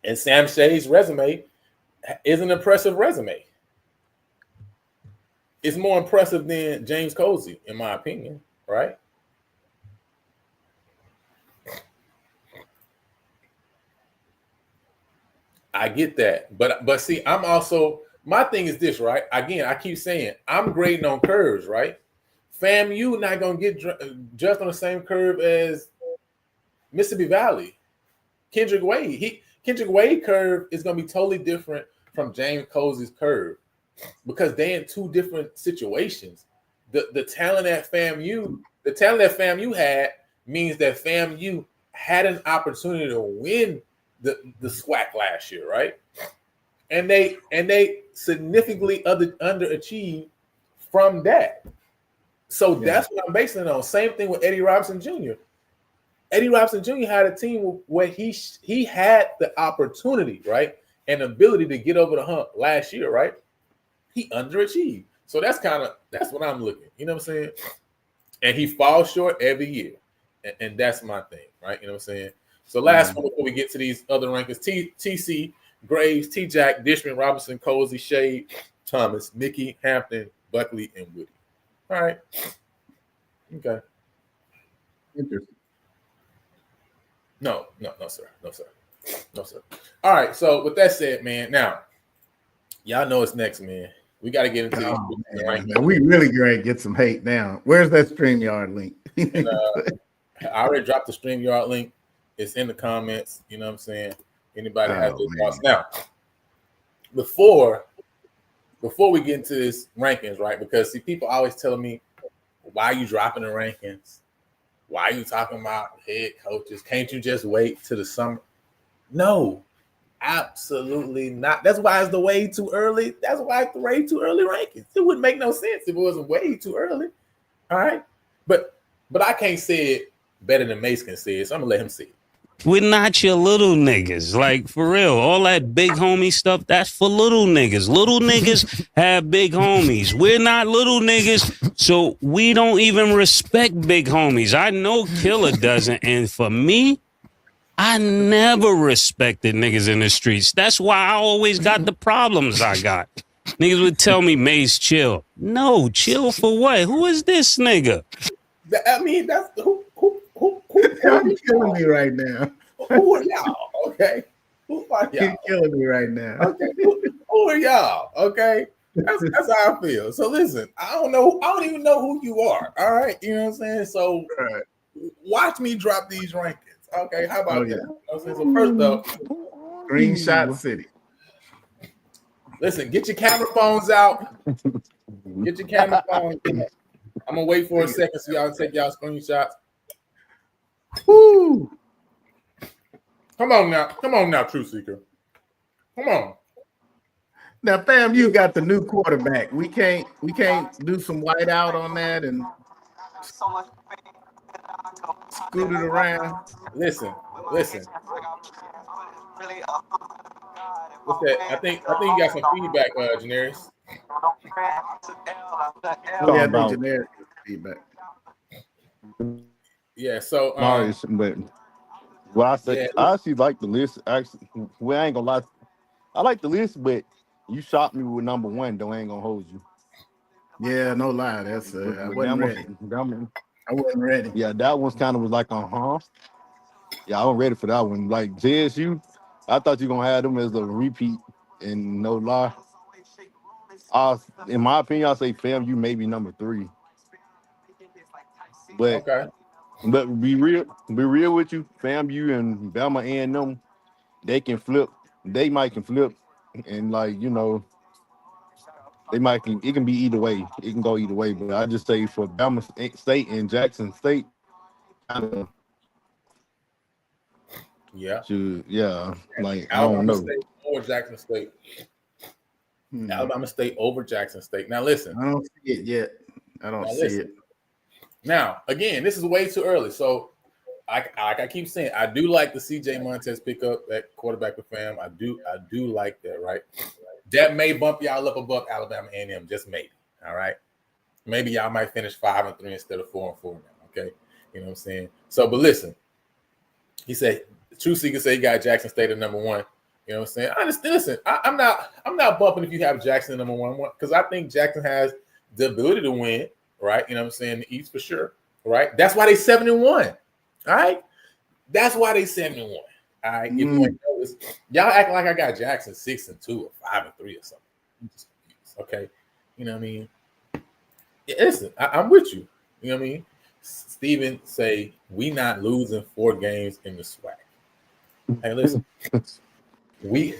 And Sam Shade's resume is an impressive resume. It's more impressive than James Cozy, in my opinion, right? I get that, but see, I'm also, my thing is this, right? Again, I keep saying I'm grading on curves, right? FAMU not gonna get just on the same curve as Mississippi Valley. Kendrick Wade curve is gonna be totally different from James Cozy's curve because they're in two different situations. The talent that FAMU had means that FAMU had an opportunity to win the SWAC last year, right? And they significantly underachieved from that. So that's what I'm basing it on. Same thing with Eddie Robinson Jr. Eddie Robinson Jr. had a team where he had the opportunity, right, and ability to get over the hump last year, right? He underachieved. So that's what I'm looking. You know what I'm saying? And he falls short every year, and that's my thing, right? You know what I'm saying? So last one before we get to these other rankings: TC, Graves, T-Jack, Dishman, Robinson, Cozy, Shade, Thomas, Mickey, Hampton, Buckley, and Woody. All right. Okay. Interesting. No, sir. All right. So with that said, man, now y'all know it's next, man. We got to get into these rankings. We really going to get some hate now. Where's that StreamYard link? And, I already dropped the StreamYard link. It's in the comments. You know what I'm saying? Anybody has those thoughts. Now, before before we get into this rankings, right? Because see, people always telling me, why are you dropping the rankings? Why are you talking about head coaches? Can't you just wait till the summer? No, absolutely not. That's why it's the way too early. That's why it's the way too early rankings. It wouldn't make no sense if it wasn't way too early. All right. But I can't say it better than Mace can say it, so I'm gonna let him say it. We're not your little niggas. Like, for real, all that big homie stuff, that's for little niggas. Little niggas have big homies. We're not little niggas, so we don't even respect big homies. I know Killer doesn't, and for me, I never respected niggas in the streets. That's why I always got the problems I got. Niggas would tell me, Mace, chill. No, chill for what? Who is this nigga? I mean, that's who You're killing me right now. who are y'all? Okay, who are y'all? You're killing me right now. Okay, who are y'all? Okay, that's how I feel. So listen, I don't even know who you are. All right, you know what I'm saying? So watch me drop these rankings. Okay, how about that? Okay, so first up, Screenshot City. listen, get your camera phones out. Get your camera phones out. I'm gonna wait for a second so y'all take y'all screenshots. Woo! Come on now, True Seeker. Come on. Now, fam, you got the new quarterback. We can't do some white out on that and scoot it around. Listen. What's that? I think you got some feedback, Janaris. Yeah, I think generic feedback. Yeah, so Marius, but what I say, I actually like the list. Actually, well, I ain't gonna lie, I like the list, but you shot me with number one. Though I ain't gonna hold you. Yeah, no lie. That's I wasn't ready. I wasn't ready. Yeah, that one's kind of was like Yeah, I wasn't ready for that one. Like JSU, I thought you were gonna have them as a repeat, and no lie. In my opinion, I say FAMU maybe number 3. But okay. But be real with you, FAMU and Bama A&M, they can flip. They might can flip, and like it can be either way. It can go either way. But I just say for Bama State and Jackson State, Yeah. Like I Alabama don't know. State over Jackson State. Alabama State over Jackson State. Now listen. I don't see it yet. I don't see it. Now, again, this is way too early. So I keep saying, I do like the CJ Montez pickup at quarterback with FAM. I do like that, right? That may bump y'all up above Alabama A&M, just maybe. All right. Maybe y'all might finish 5-3 instead of 4-4 now. Okay. You know what I'm saying? So, but listen, he said, True Seeker said he got Jackson State at number 1. You know what I'm saying? I understand. Listen, I'm not bumping if you have Jackson at number 1 because I think Jackson has the ability to win. Right, you know what I'm saying? The East for sure. Right, that's why they 7-1. All right, that's why they 7-1. All right, if you ain't notice, y'all acting like I got Jackson 6-2 or 5-3 or something. Okay, you know what I mean? Yeah, listen, I'm with you. You know what I mean? Steven say we not losing 4 games in the SWAC. Hey, listen, we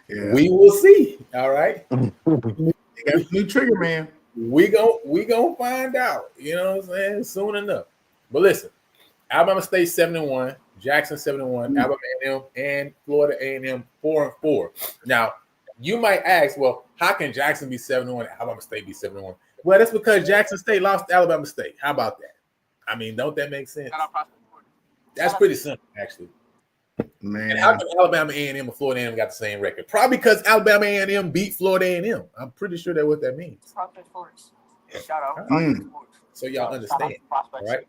will see. All right, new trigger man. We gonna find out, you know what I'm saying, soon enough. But listen, Alabama State 7-1, Jackson 7-1, Alabama A&M and Florida A&M 4-4. Now, you might ask, well, how can Jackson be 7-1 and Alabama State be 7-1? Well, that's because Jackson State lost to Alabama State. How about that? I mean, don't that make sense? That's pretty simple, actually. Man, and how come Alabama A&M and Florida A&M got the same record? Probably because Alabama A&M beat Florida A&M. I'm pretty sure that's what that means. Shout out. So y'all understand, all right?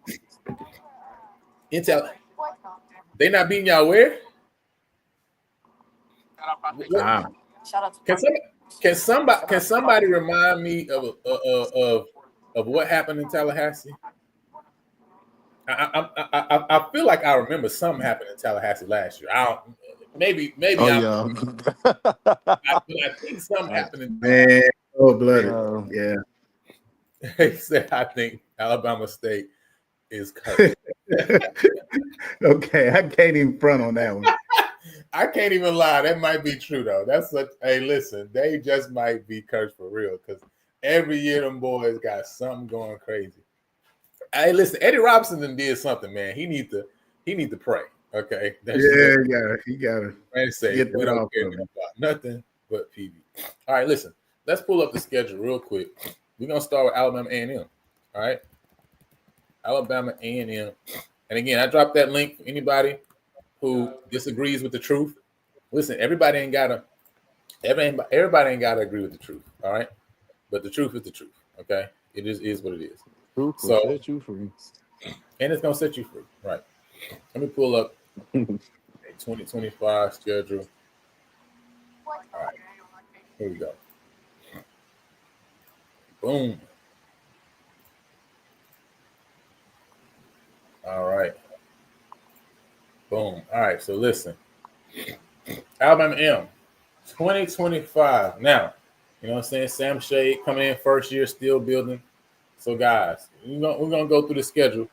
Intel, they not beating y'all where? wow. Can somebody remind me of what happened in Tallahassee? I feel like I remember something happened in Tallahassee last year. Maybe. Oh, yeah. I think something happened. Man, blooded. Yeah. He said, I think Alabama State is cursed. Okay, I can't even front on that one. I can't even lie. That might be true though. That's such. Hey, listen, they just might be cursed for real because every year them boys got something going crazy. Hey, listen, Eddie Robinson done did something, man. He need to pray. Okay, that's he gotta man say get we that don't off care of him. about nothing but PB. All right, listen, let's pull up the schedule real quick. We're gonna start with Alabama A&M. All right, Alabama A&M, and again, I dropped that link for anybody who disagrees with the truth. Listen, everybody ain't gotta agree with the truth. All right, but the truth is the truth. Okay, it is what it is. Truth will So, set you free. and it's gonna set you free. Right. Let me pull up a 2025 schedule. All right, here we go. Boom. All right. Boom. All right. So listen, Alabama M, 2025. Now, you know what I'm saying? Sam Shade coming in first year, still building. So guys, we're gonna go through the schedule.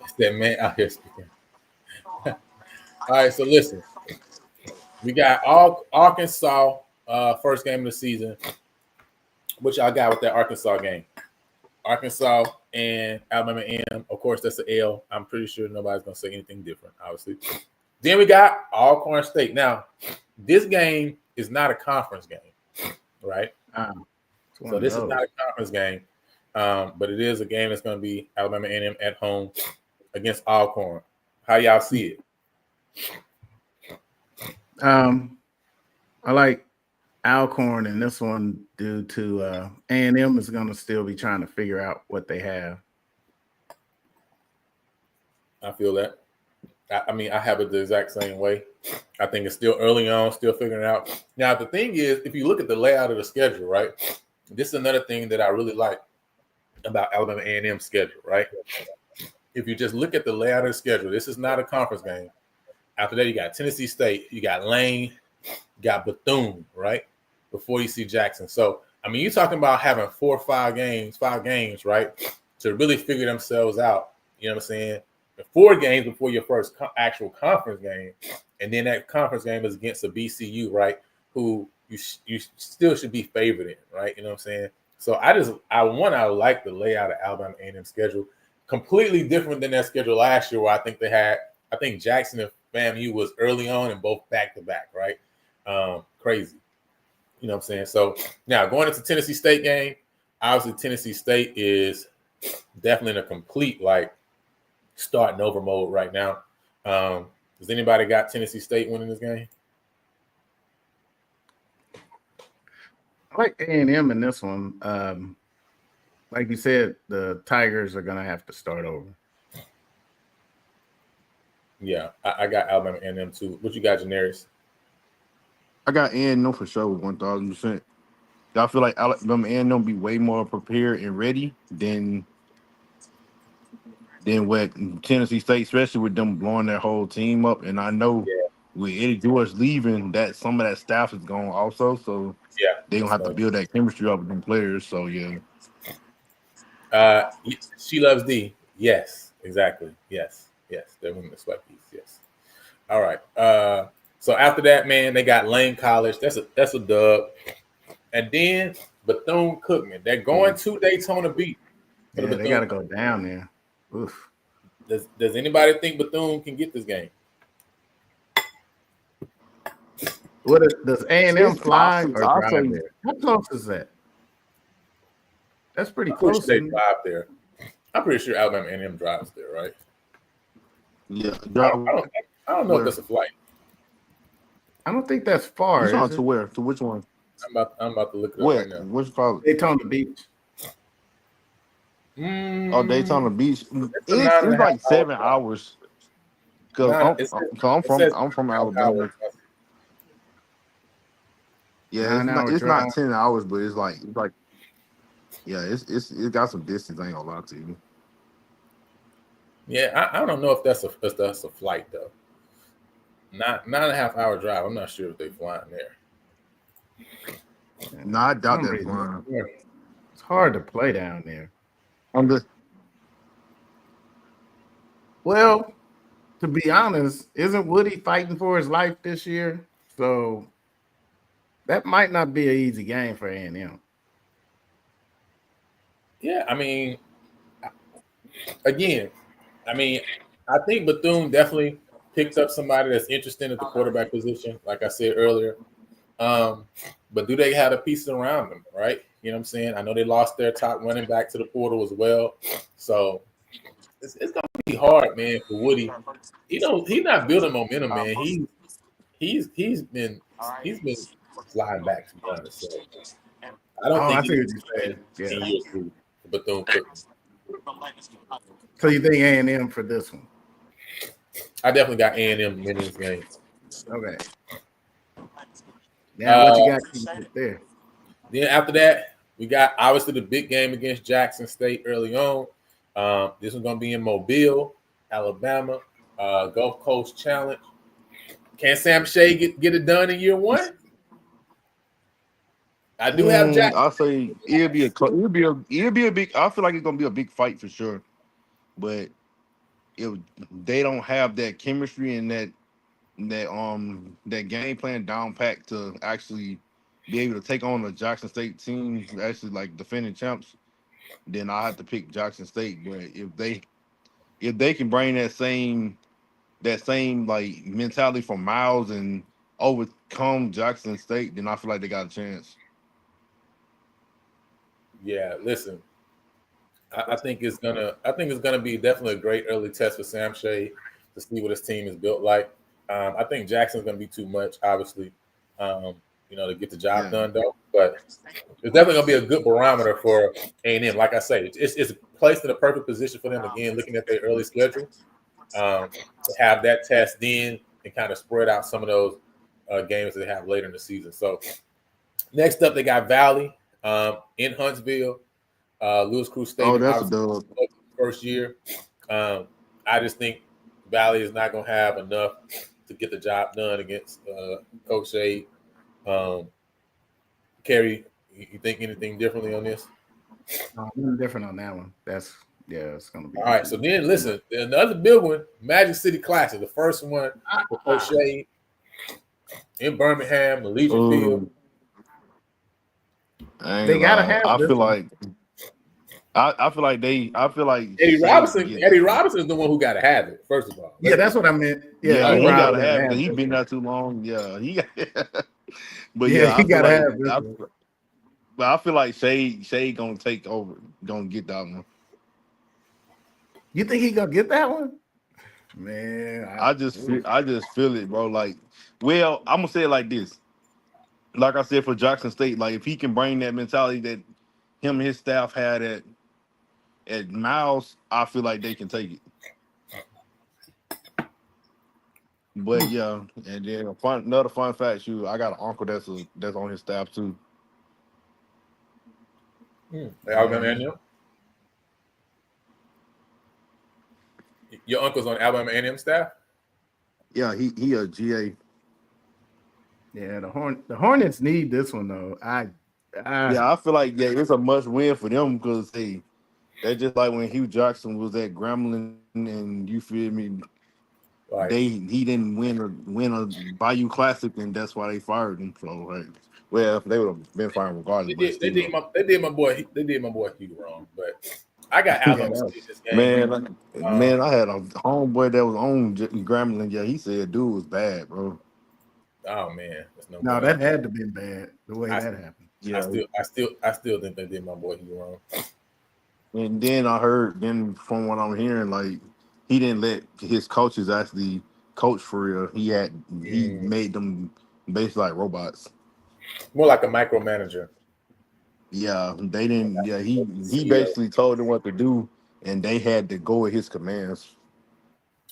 It's that man out here speaking. All right. So listen, we got all Arkansas first game of the season. What y'all got with that Arkansas game? Arkansas and Alabama A&M. Of course, that's an L. I'm pretty sure nobody's gonna say anything different, obviously. Then we got Alcorn State. Now, this game is not a conference game, right? So this is not a conference game, but it is a game that's going to be Alabama A&M at home against Alcorn. How y'all see it? I like Alcorn in this one due to A&M is going to still be trying to figure out what they have. I feel that. I mean, I have it the exact same way. I think it's still early on, still figuring it out. Now, the thing is, if you look at the layout of the schedule, right, this is another thing that I really like about Alabama A&M schedule, right? If you just look at the layout of the schedule, this is not a conference game. After that, you got Tennessee State, you got Lane, you got Bethune, right, before you see Jackson. So, I mean, you're talking about having 4 or 5 games, right, to really figure themselves out. You know what I'm saying? 4 games before your first actual conference game, and then that conference game is against a BCU, right? Who you still should be favored in, right? You know what I'm saying? So I like the layout of Alabama A&M schedule, completely different than that schedule last year, where I think Jackson and FAMU was early on and both back to back, right? Crazy, you know what I'm saying? So now going into Tennessee State game, obviously Tennessee State is definitely in a complete starting over mode right now. Does anybody got Tennessee State winning this game? I like A&M in this one. Like you said, the Tigers are going to have to start over. Yeah, I got Alabama A&M too. What you got, Janaris? I got A&M for sure, 1,000%. I feel like Alabama A&M be way more prepared and ready than what Tennessee State, especially with them blowing their whole team up. And I know with Eddie George leaving, that some of that staff is gone also. So they're gonna have to build that chemistry up with them players. So She loves D. Yes, exactly. Yes. They're winning the SWAC piece. Yes. All right. So after that, man, they got Lane College. That's a dub. And then Bethune-Cookman. They're going to Daytona Beach. Yeah, they got to go down there. Oof. Does anybody think Bethune can get this game? Does A&M fly or drive there? How close is that? That's pretty close. They drive there. I'm pretty sure Alabama A&M drives there, right? Yeah. I don't know if that's a flight. I don't think that's far. You talking to where? To which one? I'm about to look it up Where? right now. Which college? Daytona Beach. Oh, Daytona Beach. It's like 7 hours. Cause I'm from Alabama. Yeah, it's not 10 hours, but it's like yeah, it's got some distance. I ain't gonna lie to you. Yeah, I don't know if that's a flight though. Not 9.5 hour drive. I'm not sure if they flying there. No, I doubt that flying. It's hard to play down there. I'm just Well, to be honest, isn't Woody fighting for his life this year? So that might not be an easy game for A&M. Yeah, I mean, again, I mean, I think Bethune definitely picked up somebody that's interesting at the quarterback position, like I said earlier. But do they have the pieces around them, right? You know what I'm saying? I know they lost their top running back to the portal as well. So it's gonna be hard, man, for Woody. He's not building momentum, man. He's been sliding back, to be honest. So I don't Oh, I think see what he's you're saying. in Yeah. year two for Bethune Cookman. So you think A&M for this one? I definitely got A&M winning this game. Okay. Now, what you got there? Then after that, we got obviously the big game against Jackson State early on. This is going to be in Mobile, Alabama, Gulf Coast Challenge. Can Sam Shea get it done in year one? I do have Jackson. I'll say it'll be a big. I feel like it's gonna be a big fight for sure, but if they don't have that chemistry and that game plan down pat to actually be able to take on the Jackson State team, actually like defending champs, then I have to pick Jackson State. But if they can bring that same like mentality from Miles and overcome Jackson State, then I feel like they got a chance. Yeah, listen. I think it's gonna be definitely a great early test for Sam Shea to see what his team is built like. I think Jackson's gonna be too much, obviously, to get the job done though. But it's definitely gonna be a good barometer for A&M. Like I say, it's placed in a perfect position for them again, looking at their early schedule, to have that test then and kind of spread out some of those games that they have later in the season. So next up, they got Valley in Huntsville. Lewis Cruz Stadium. Oh, that's a dub. First year. I just think Valley is not going to have enough to get the job done against Coach Shea. Kerry, you think anything differently on this? Nothing different on that one. It's going to be. All right. So then, listen, another big one, Magic City Classic, the first one for Coach Shea in Birmingham, the Legion Field. They gotta have. I feel like Eddie Robinson is the one who got to have it. First of all, yeah, that's what I meant. Yeah, he gotta have it. He's been there too long. Yeah, he gotta have it. But I feel like Shea gonna take over, gonna get that one. You think he gonna get that one? Man, I just feel it, bro. Like, well, I'm gonna say it like this. Like I said for Jackson State, like if he can bring that mentality that him and his staff had at Miles, I feel like they can take it. But yeah, and then another fun fact, I got an uncle that's on his staff too. Alabama A&M. Your uncle's on Alabama A&M staff? Yeah, he a GA. Yeah, the Hornets need this one though. I feel like it's a must win for them because they're just like when Hugh Jackson was at Grambling and you feel me. Right. He didn't win a Bayou Classic and that's why they fired him. So well, they would have been fired regardless. They did my boy Hugh wrong, but I got Alabama State this game. Man, I had a homeboy that was on Grambling. Yeah, he said dude was bad, bro. Oh man, no, that had to be bad the way that happened. Yeah, I still think they did my boy Hugh wrong. And then I heard, from what I'm hearing, like he didn't let his coaches actually coach for real. He made them basically like robots. More like a micromanager. Yeah, they didn't. Yeah, he basically told them what to do, and they had to go with his commands.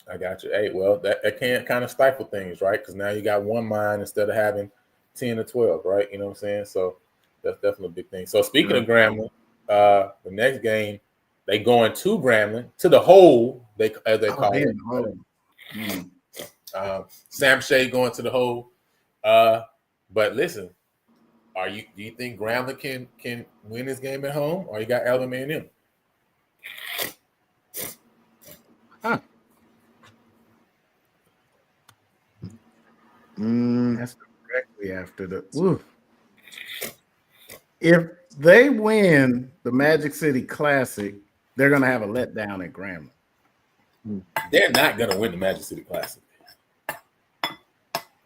I got you. Hey, well, that can kind of stifle things, right? Because now you got one mind instead of having 10 or 12, right? You know what I'm saying? So that's definitely a big thing. So speaking of Grambling, the next game, they going to Grambling, to the hole, as they call it. Sam Shea going to the hole. But listen, do you think Grambling can win this game at home, or you got Alabama A&M? That's directly after the. Woo. If they win the Magic City Classic, they're gonna have a letdown at Grambling. They're not gonna win the Magic City Classic.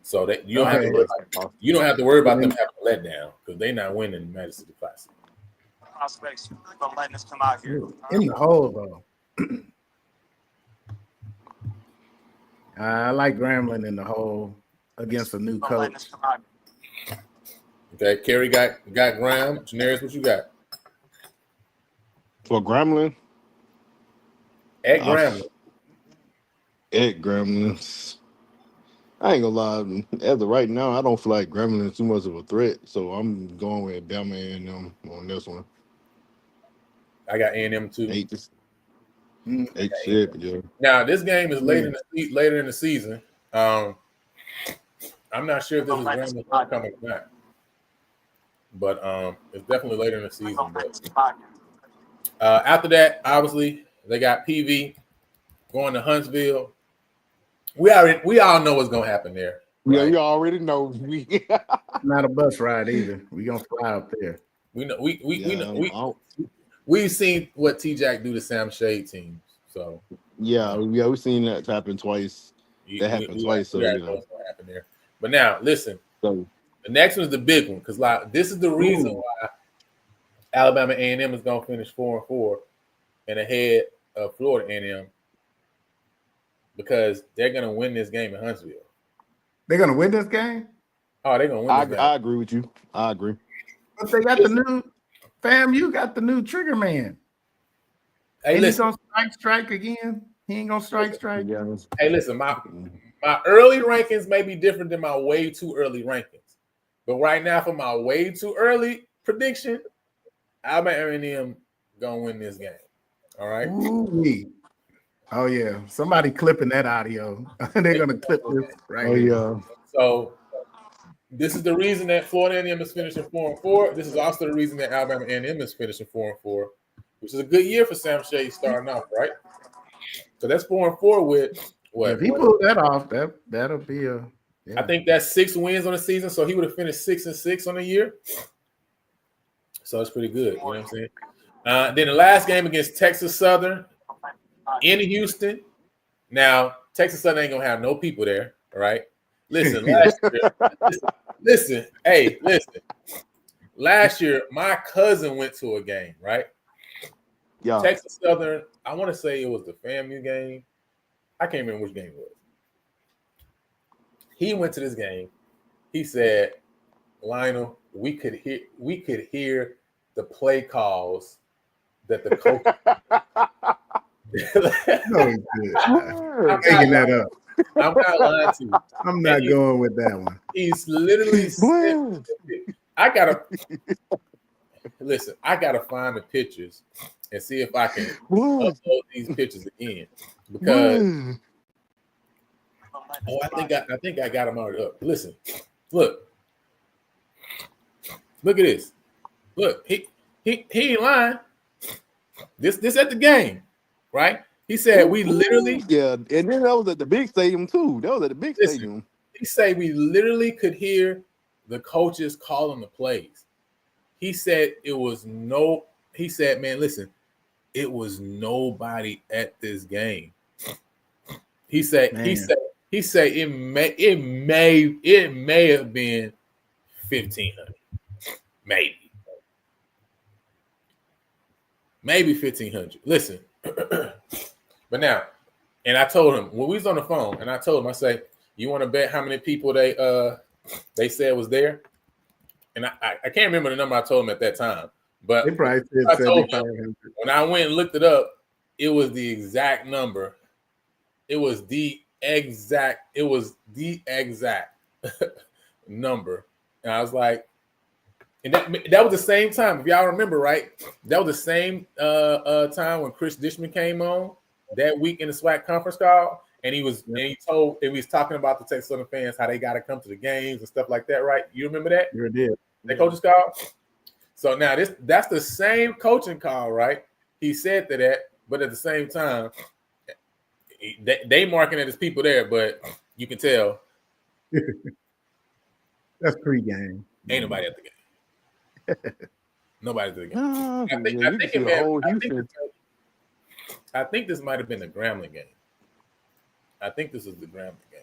So that you don't have to worry about them having a letdown because they're not winning the Magic City Classic. Prospects from letting us come out here. In the hole though. I like Grambling in the hole against a new coach. Okay, Kerry got Graham. Janaris, what you got? For Gremlin? At Grambling. At Gremlins. I ain't gonna lie. As of right now, I don't feel like Gremlin is too much of a threat, so I'm going with Bama and them on this one. I got A&M too. 8-6, yeah. Now this game is later in the season. I'm not sure if this is Grambling coming back, but it's definitely later in the season. But after that, obviously they got PV going to Huntsville. We all know what's gonna happen there. Right? Yeah, right? you already know. Not a bus ride either. We gonna fly up there. We know we've seen what T-Jack do to Sam Shade teams. So we've seen that happen twice. That happened twice. So know what's gonna happen there. But now listen, the next one is the big one because this is the reason why Alabama A&M is gonna finish 4-4 and ahead of Florida A&M. Because they're gonna win this game in Huntsville. They're gonna win this game? Oh, they're gonna win this game. I agree with you. I agree. But they got the new fam, you got the new trigger man. Hey, he's gonna strike again. He ain't gonna strike. Yeah. Hey, listen, my early rankings may be different than my way too early rankings. But right now, for my way too early prediction, Alabama A&M gonna win this game. All right. Ooh-wee. Oh yeah, somebody clipping that audio. They're gonna clip this right. Oh yeah. So this is the reason that Florida A&M is finishing 4-4. This is also the reason that Alabama A&M is finishing 4-4, which is a good year for Sam Shade starting off, right? So that's 4-4 with what? If he pulled that off, that'll be a. Yeah. I think that's 6 wins on the season, so he would have finished 6-6 on the year. So that's pretty good. You know what I'm saying? Then the last game against Texas Southern. In Houston. Now, Texas Southern ain't gonna have no people there, all right? Listen, listen. Last year, my cousin went to a game, right? Yeah. Texas Southern, I want to say it was the FAMU game. I can't remember which game it was. He went to this game. He said, Lionel, we could hear the play calls that the coach. No, I'm taking that up. I'm not lying to you. I'm not going with that one. He's literally I gotta find the pictures and see if I can upload these pictures again because I think I got them already up. Listen, look at this. Look, he ain't lying. This at the game. Right? He said we literally and then that was at the big stadium too. That was at the big stadium. He said we literally could hear the coaches calling the plays. He said man, listen, it was nobody at this game. He said it may have been 1,500. Maybe 1,500. Listen. But now, and I told him when we was on the phone, and I told him, I say, you want to bet how many people they said was there? And I can't remember the number I told him at that time, but they probably said 7,500. When I went and looked it up, it was the exact number. It was the exact number, and I was like, and that was the same time. If y'all remember, right? That was the same time when Chris Dishman came on that week in the SWAC conference call, and he was talking about the Texas Southern fans how they got to come to the games and stuff like that, right? You remember that? You did. That coach's call. So now that's the same coaching call, right? He said that, but at the same time, they marking it as people there, but you can tell That's pregame. Ain't nobody at the game. Nobody at the game. Nah, I think you can see the whole Houston. I think this might have been the Grambling game. I think this is the Grambling game.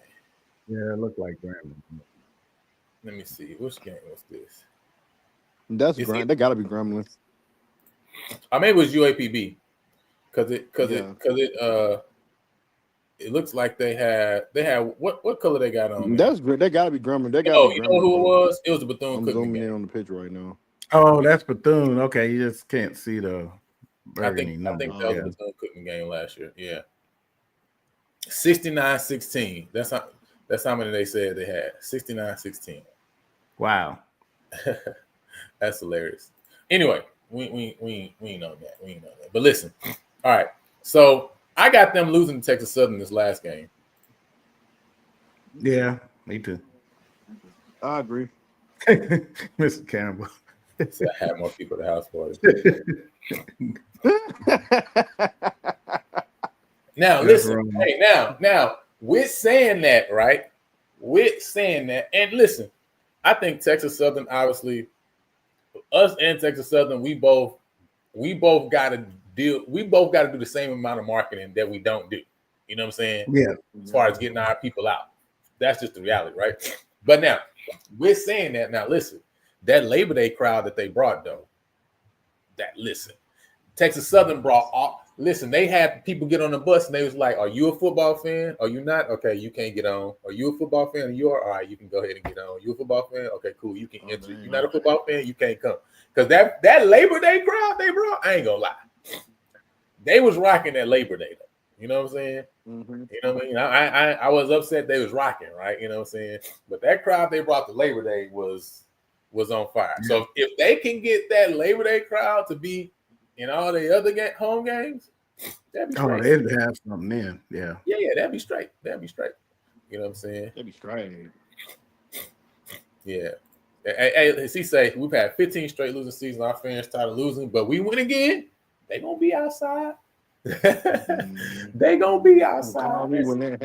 Yeah, it looked like Grambling. Let me see. Which game was this? They gotta be Gremlin. I mean, it was UAPB because it looks like they had what color they got on. That's great. They gotta be Gremlin. They gotta. You know who it was? It was the Bethune. I'm zooming in on the picture right now. Oh, that's Bethune. Okay, you just can't see the burgundy number. I think that was the Bethune-Cookman game last year. Yeah, 69-16. That's how many they said they had. 69-16. Wow, that's hilarious. Anyway, we know that. We know that. But listen, all right. So I got them losing to Texas Southern this last game. Yeah, me too. I agree. Mr. Campbell. So I had more people at the house party. Now, listen. Hey, now, with saying that, right? With saying that, and listen, I think Texas Southern, obviously, us and Texas Southern, we both got to do the same amount of marketing that we don't do. You know what I'm saying? Yeah. As far as getting our people out, that's just the reality, right? But now, we're saying that. Now, listen, that Labor Day crowd that they brought, though. Texas Southern brought all. Listen, they had people get on the bus and they was like, "Are you a football fan? Are you not? Okay, you can't get on. Are you a football fan? You are. All right, you can go ahead and get on. You a football fan? Okay, cool. You can enter. You're not a football fan, you can't come." Because that Labor Day crowd they brought, I ain't gonna lie, they was rocking that Labor Day. Though. You know what I'm saying? Mm-hmm. You know what I mean? I was upset they was rocking, right? You know what I'm saying? But that crowd they brought to Labor Day was on fire. Yeah. So if they can get that Labor Day crowd to be in all the other home games, that'd be straight. They'd have something in. Yeah. Yeah, that'd be straight. You know what I'm saying? That'd be straight. Yeah. Hey, as he say, we've had 15 straight losing seasons. Our fans started losing, but we win again. They gonna be outside. They gonna be outside. Now,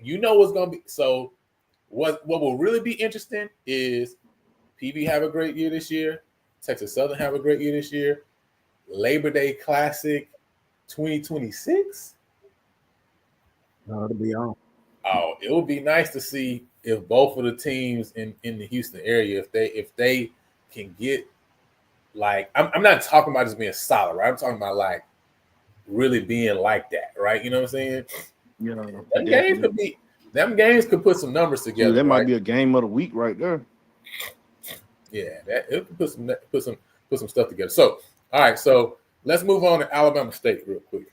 you know what's gonna be. So, what will really be interesting is PB have a great year this year. Texas Southern have a great year this year. Labor Day Classic 2026. It'll be on. Oh, it would be nice to see if both of the teams in the Houston area, if they can get like, I'm not talking about just being solid, right? I'm talking about like really being like that, right? You know what I'm saying? Yeah. Them games could put some numbers together. Dude, that might be a game of the week right there. Yeah, it could put some stuff together. So, all right, so let's move on to Alabama State real quick.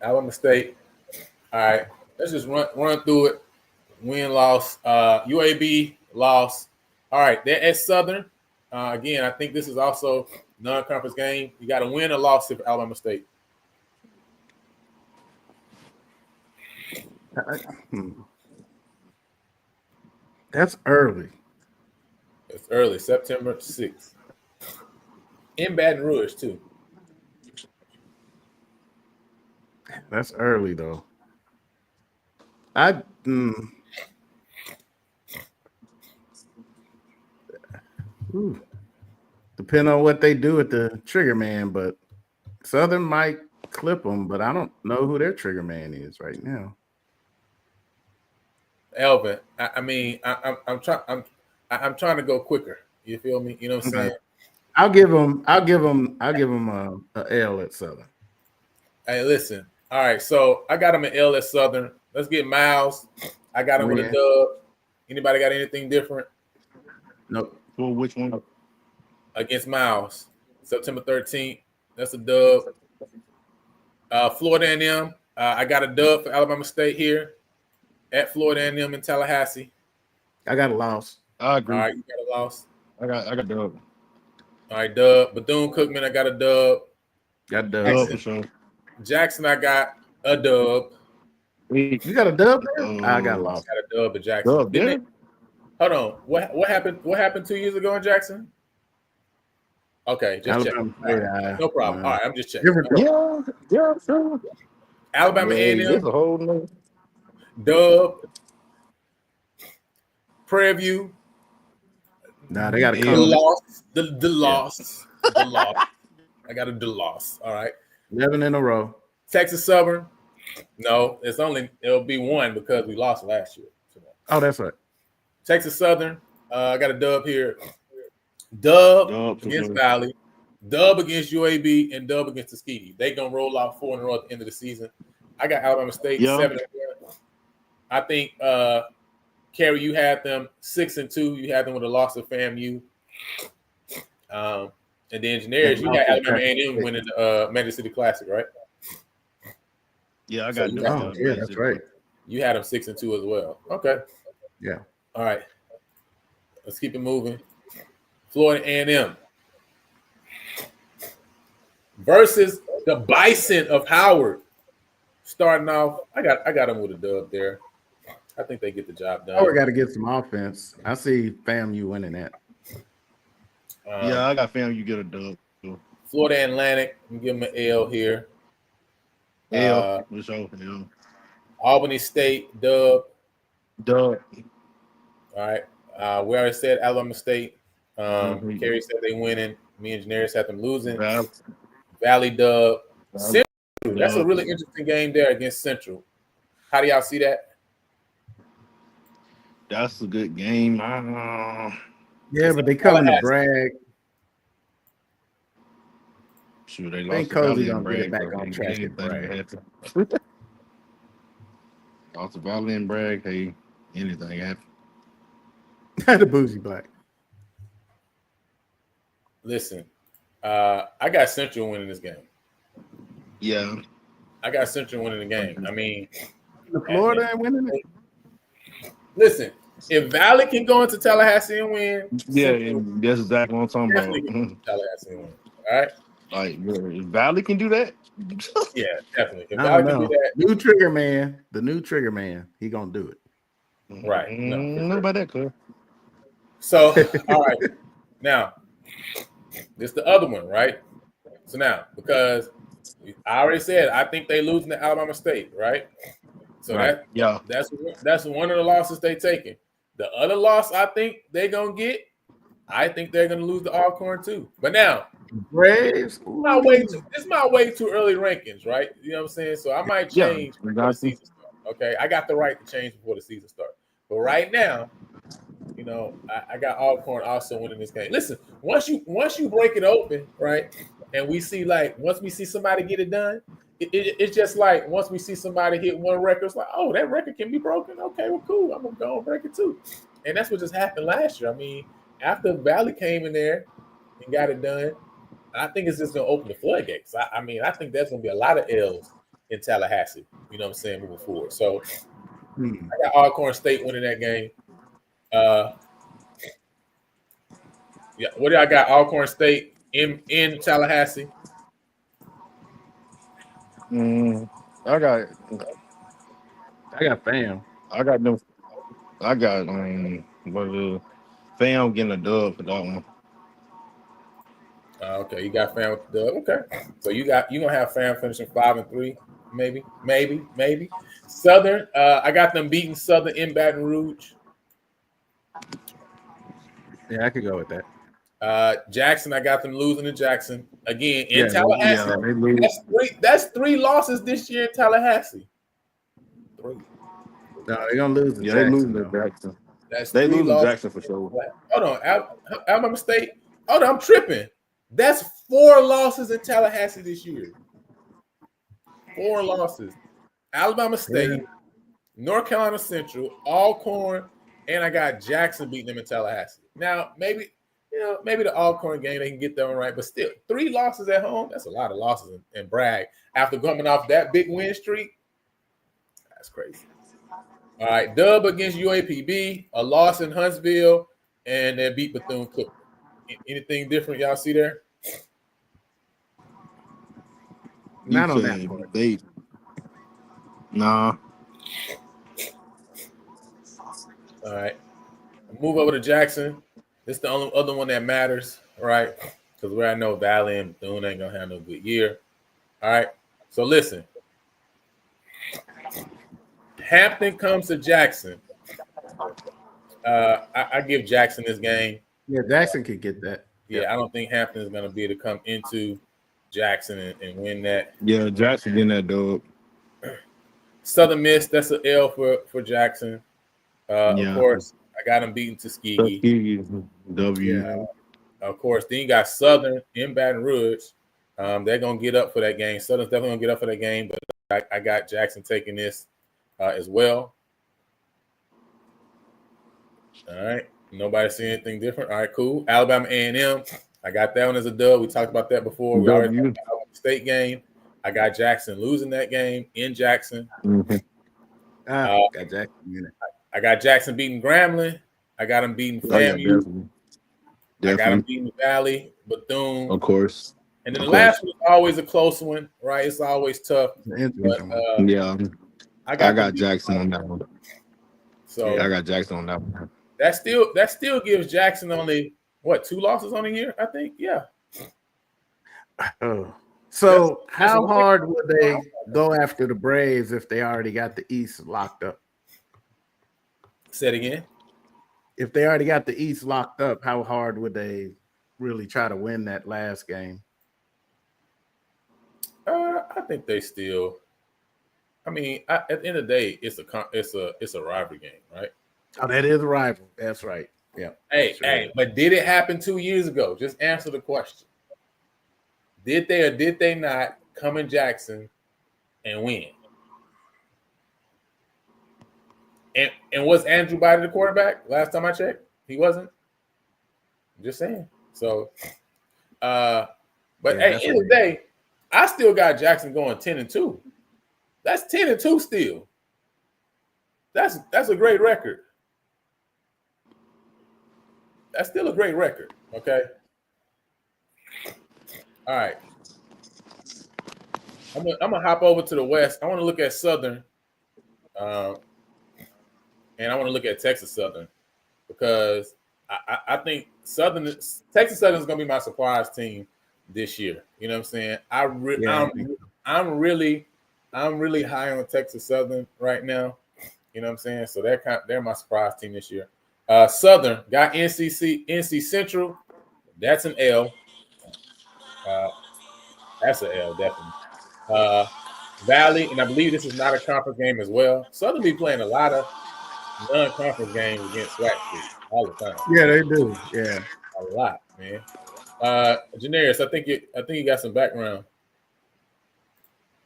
Alabama State. All right, let's just run through it. Win, loss. UAB loss. All right, they're at Southern. Again, I think this is also non-conference game. You got to win or loss for Alabama State. That's early. It's early, September 6th. In Baton Rouge, too. That's early, though. Depend on what they do with the trigger man, but Southern might clip them, but I don't know who their trigger man is right now. Elvin, I'm trying to go quicker. You feel me? You know what I'm saying? I'll give them a L at Southern. Hey, listen. All right, so I got him an L at Southern. Let's get Miles. I got him with a dub. Anybody got anything different? Nope. Well, which one? Against Miles, September 13th. That's a dub. Florida A&M. I got a dub for Alabama State here at Florida A&M in Tallahassee. I got a loss. I agree. All right, you got a loss. I got dub. All right, dub. Bethune-Cookman, I got a dub. Got dub for sure. Jackson, I got a dub. You got a dub there? I got a loss. I got a dub at Jackson. Dub, yeah. Hold on. What happened? What happened 2 years ago in Jackson? Okay, just checking. No problem. All right, I'm just checking. Yeah, sure. Alabama A&M. There's a whole nother. Dub. Preview. Nah, they got to The come. loss. The loss. The loss. I got a loss. All right. 11 in a row. Texas Southern. No, it'll be one because we lost last year. Oh, that's right. Texas Southern. I got a dub here. Dub Dub against sure. Valley. Dub against UAB and dub against Tuskegee. They gonna roll out 4 in a row at the end of the season. I got Alabama State 7-1. I think Kerry, you had them 6-2. You had them with a loss of FAMU. And the Engineers, you had Alabama A&M winning the Magic City Classic, right? Yeah, I got yeah, that's right. You had them 6-2 as well. Okay. Yeah. All right. Let's keep it moving. Florida A&M versus the Bison of Howard. Starting off, I got them with a dub there. I think they get the job done. Howard got to get some offense. I see FAMU winning that. Yeah, I got fam. You get a dub. Florida Atlantic, I'm give them an L here. L, for sure. Yeah. Albany State, dub. Dub. All right. We already said Alabama State. Mhm. Kerry said they winning. Me Engineers had them losing. Val- Valley dub. Valley. Central. That's a really interesting game there against Central. How do y'all see that? That's a good game. Yeah, but they coming to brag. Sure, they I lost think to Cozy Valley and gonna get it Bragg. back on track Anything and brag. happen. Lost to Valley and Bragg. Hey, anything happen. The bougie black. Listen, I got Central winning this game. Yeah. I got Central winning the game. I mean, The Florida ain't winning it. listen, if Valley can go into Tallahassee and win, Yeah, Central and that's exactly what I'm talking definitely can go about. into Tallahassee and win. All right? Like, if Valley can do that. Yeah, definitely. If I Valley don't can know. do that, New trigger man, the new trigger man, he gonna do it. right. No, for know sure. about that, cuz. So, all right. Now, this is the other one, right? So now, because I already said I think they losing to Alabama State, right? So Right. Yeah. that's one of the losses they taking. The other loss I think they're gonna get, I think they're gonna lose to Alcorn too. But now, Braves. this is my way too early rankings, right? You know what I'm saying? So I might Yeah, change before the exactly. season starts. Okay, I got the right to change before the season starts. But right now, you know, I got Alcorn also winning this game. Listen, once you break it open, right, and we see once we see somebody get it done, it's just like once we see somebody hit one record, it's like, oh, that record can be broken. Okay, well, cool. I'm gonna go and break it too. And that's what just happened last year. I mean, after Valley came in there and got it done, I think it's just gonna open the floodgates. I mean, I think there's gonna be a lot of L's in Tallahassee. You know what I'm saying, moving forward. So I got Alcorn State winning that game. Yeah, what do I got? Alcorn State in Tallahassee. I got fam. I got them. I got fam getting a dub for that one. Okay, you got fam with the dub. Okay, so you gonna have fam finishing 5-3, maybe. Southern, I got them beating Southern in Baton Rouge. Yeah, I could go with that. Jackson, I got them losing to Jackson again in Yeah, Tallahassee. yeah, they lose. That's three losses this year in Tallahassee. 3. No, they're gonna lose. Yeah, they losing to Jackson. They three losing to losses. Jackson for sure. Hold on, Alabama State. Hold on, I'm tripping. That's 4 losses in Tallahassee this year. 4 losses. Alabama State, North Carolina Central, Alcorn, and I got Jackson beating them in Tallahassee. Now, maybe the Alcorn game they can get that one right, but still 3 losses at home. That's a lot of losses in Bragg after coming off that big win streak. That's crazy. All right, dub against UAPB, a loss in Huntsville, and then beat Bethune-Cookman. Anything different y'all see there? Not on that part. Nah. All right. Move over to Jackson. This is the only other one that matters, right? Because where I know Valley and Bethune ain't gonna have no good year. All right. So listen. Hampton comes to Jackson. I give Jackson this game. Yeah, Jackson could get that. Yeah, I don't think Hampton is going to be able to come into Jackson and win that. Yeah, Jackson getting that dub. Southern Miss, that's an L for Jackson. Of course, I got him beating Tuskegee. Tuskegee W. Yeah. Of course, then you got Southern in Baton Rouge. They're going to get up for that game. Southern's definitely going to get up for that game, but I got Jackson taking this as well. All right. Nobody see anything different? All right, cool. Alabama A&M. I got that one as a dub. We talked about that before. We already talked about the state game. I got Jackson losing that game in Jackson. Got Jackson in it. I got Jackson beating Grambling. I got him beating FAMU. Definitely. I got him beating Valley, Bethune. Of course. And then the last one is always a close one, right? It's always tough. But, I got Jackson on that one. So I got Jackson on that one. That still gives Jackson only 2 losses on the year, I think. Yeah. So how hard would they go after the Braves if they already got the East locked up? Say it again. If they already got the East locked up, how hard would they really try to win that last game? I think they still. I mean, at the end of the day, it's a rivalry game, right? Oh, that is a rival. That's right. Yeah. Hey, but did it happen 2 years ago? Just answer the question. Did they or did they not come in Jackson and win? And was Andrew Biden the quarterback last time I checked? He wasn't. I'm just saying. So, but hey, end of the day, I still got Jackson going 10-2. That's 10-2 still. That's a great record. That's still a great record. Okay. All right. I'm gonna hop over to the West. I want to look at Southern, and I want to look at Texas Southern because I think Texas Southern is gonna be my surprise team this year. You know what I'm saying? I'm really high on Texas Southern right now. You know what I'm saying? So they're my surprise team this year. Southern got NC Central. That's an L. That's an L, definitely. Valley, and I believe this is not a conference game as well. Southern be playing a lot of non-conference games against SWAC all the time. Yeah, they do. Yeah, a lot, man. Janarius, I think you got some background.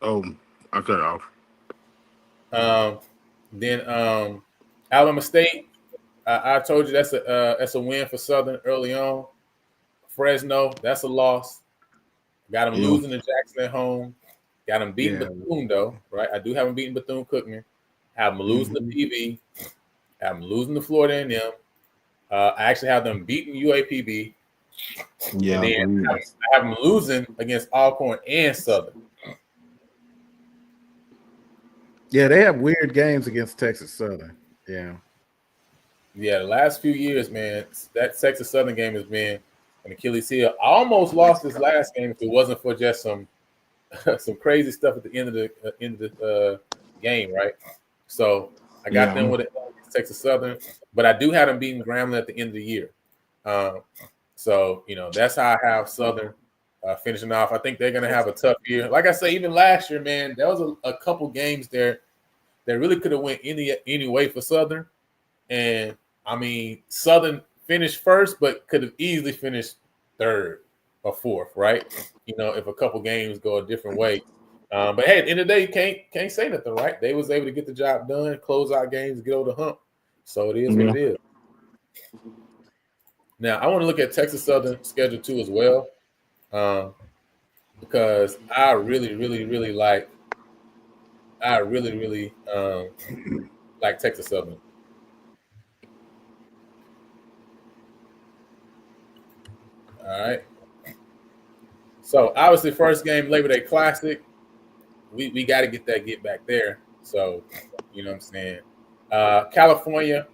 Oh, I cut it off. Then Alabama State. I told you that's a win for Southern early on. Fresno, that's a loss. Got them losing to Jackson at home. Got them beating Bethune though, right? I do have them beating Bethune-Cookman. Have them losing to PV. Have them losing to Florida A&M. I actually have them beating UAPB. Yeah, and then I have them losing against Alcorn and Southern. Yeah, they have weird games against Texas Southern. Yeah. Yeah, the last few years, man, that Texas Southern game has been an Achilles heel. I almost lost this last game if it wasn't for just some crazy stuff at the end of the game, right? So I got them with Texas Southern, but I do have them beating Grambling at the end of the year. So that's how I have Southern finishing off. I think they're gonna have a tough year. Like I say, even last year, man, there was a couple games there that really could have went any way for Southern, and I mean Southern finished first, but could have easily finished third or fourth, right? If a couple games go a different way. But hey, at the end of the day, you can't say nothing, right? They was able to get the job done, close out games, get over the hump. So it is what it is. Now I want to look at Texas Southern schedule too as well, because I really like Texas Southern. All right. So obviously, first game Labor Day Classic, we got to get back there. So you know what I'm saying. California,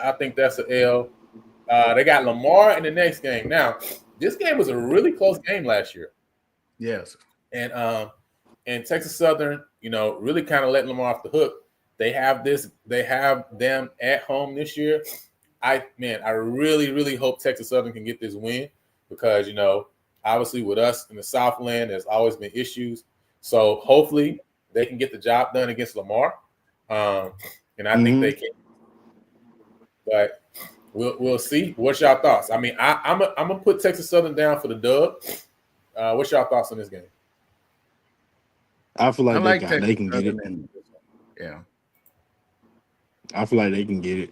I think that's an L. They got Lamar in the next game. Now, this game was a really close game last year. Yes. And Texas Southern, really kind of let Lamar off the hook. They have them at home this year. I really, really hope Texas Southern can get this win because, obviously with us in the Southland, there's always been issues. So hopefully they can get the job done against Lamar. And I think they can. But we'll see. What's y'all thoughts? I mean, I'm gonna put Texas Southern down for the dub. What's y'all thoughts on this game? I feel like, Texas they can get it. Yeah. I feel like they can get it.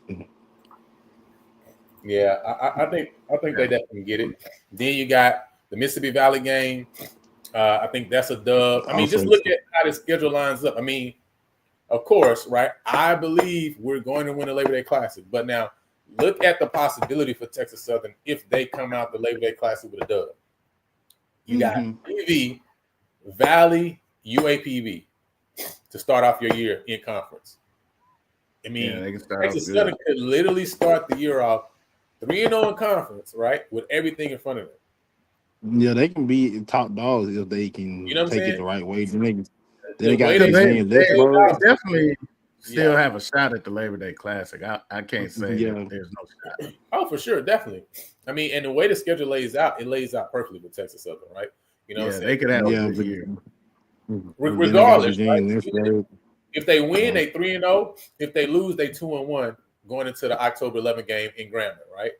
Yeah, I think they definitely get it. Then you got the Mississippi Valley game. I think that's a dub. I mean, just look at how the schedule lines up. I mean, of course, right? I believe we're going to win the Labor Day Classic. But now look at the possibility for Texas Southern if they come out the Labor Day Classic with a dub. You got PV, Valley, UAPB to start off your year in conference. I mean, Texas Southern could literally start the year off 3-0 in conference, right? With everything in front of them. Yeah, they can be top dogs if they can take it the right way. They definitely still have a shot at the Labor Day Classic. I can't say that there's no shot. Oh, for sure, definitely. I mean, and the way the schedule lays out, it lays out perfectly for Texas Southern, right? You know, what I'm saying? They could have a good year. Regardless, right? If they win, they 3-0. If they lose, they 2-1 going into the October 11th game in Grambling, right?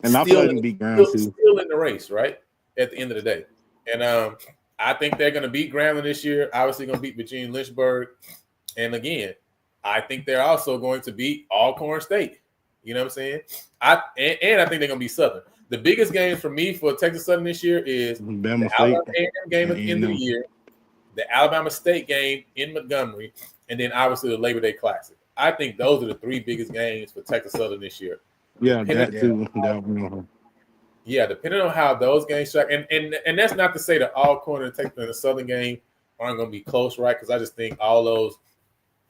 And I feel like beat Grambling too. Still in the race, right? At the end of the day, and I think they're going to beat Grambling this year. Obviously, going to beat Virginia Lynchburg, and again, I think they're also going to beat Alcorn State. You know what I'm saying? I think they're going to beat Southern. The biggest game for me for Texas Southern this year is the Alabama A&M game at the end of the year, the Alabama State game in Montgomery, and then obviously the Labor Day Classic. I think those are the three biggest games for Texas Southern this year. Yeah, that too. Yeah, depending on how those games track, and that's not to say that Alcorn and the Southern game aren't going to be close, right? Because I just think all those,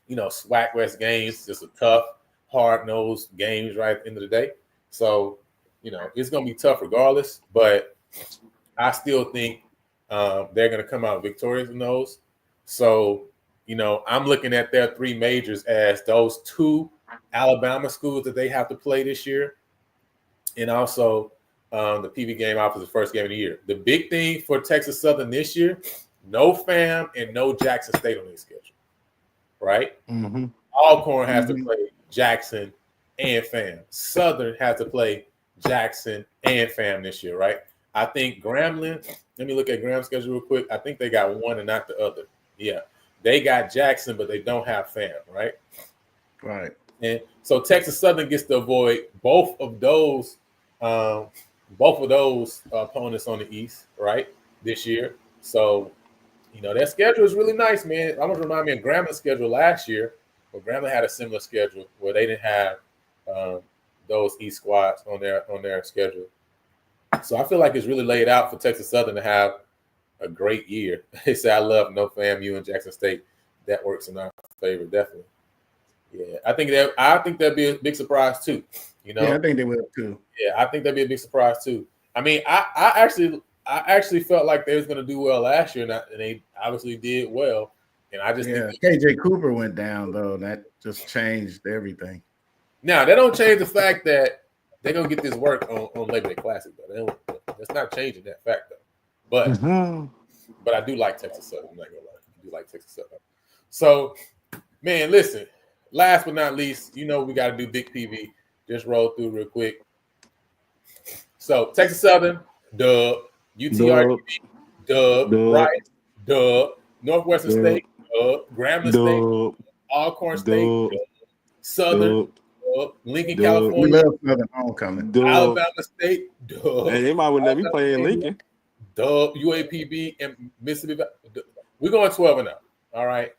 SWAC West games, just a tough, hard-nosed games, right, at the end of the day. So, it's going to be tough regardless, but I still think they're going to come out victorious in those. So, I'm looking at their three majors as those two Alabama schools that they have to play this year, and also the PV game off as the first game of the year. The big thing for Texas Southern this year, no FAM and no Jackson State on their schedule, right? Mm-hmm. Alcorn has to play Jackson and FAM. Southern has to play Jackson and FAM this year, right? I think Grambling, let me look at Graham's schedule real quick. I think they got one and not the other. Yeah, they got Jackson, but they don't have FAM, right? Right. And so Texas Southern gets to avoid both of those opponents on the East, right, this year. So, their schedule is really nice, man. I'm going to remind me of Graham's schedule last year, where Graham had a similar schedule where they didn't have those East squads on their schedule. So I feel like it's really laid out for Texas Southern to have a great year. They say I love no FAMU and Jackson State. That works in our favor, definitely. Yeah, I think that'd be a big surprise too. Yeah, I think they will too. Yeah, I think that'd be a big surprise too. I mean, I actually felt like they was going to do well last year, and they obviously did well. And I just think KJ Cooper went down though, and that just changed everything. Now that don't change the fact that they're gonna get this work on Labor Day Classic though. That's not changing that fact though. But I do like Texas Southern. I'm not gonna lie, I do like Texas Southern. So, man, listen. Last but not least, we got to do Big PV. Just roll through real quick. So, Texas Southern, dub. UTRGV, dub. Rice, dub. Northwestern State, dub. Grambling State, Alcorn State, dub. Southern, dub. Lincoln, California. We love Southern homecoming. Alabama State, dub. Hey, they might would let me play in Lincoln. Dub. UAPB and Mississippi. We're going 12-0. All right.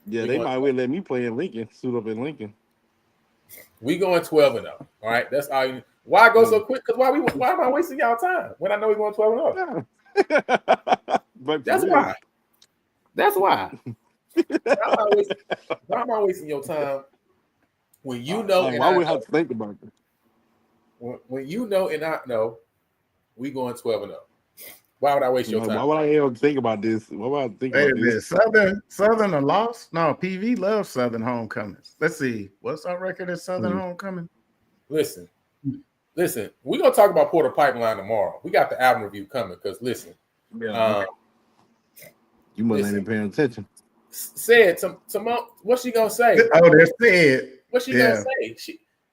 Yeah, they might well let me play in Lincoln, suit up in Lincoln. We going 12-0. All right, that's all. Why go so quick? Because why am I wasting y'all time when I know we're going 12-0? But that's why. That's why. Why am I wasting your time when you know? Why would I have to think about this? When you know and I know, we going 12-0. Why would I waste your Why time? would I ever think about this? Why would I think Wait a about minute. this? Southern a loss? No, PV loves Southern homecomings. Let's see. What's our record at Southern homecoming? Listen. We're gonna talk about Porter Pipeline tomorrow. We got the album review coming because listen, Yeah. You must not be paying attention. Said what's she gonna say? Oh, that's it. What's she gonna say?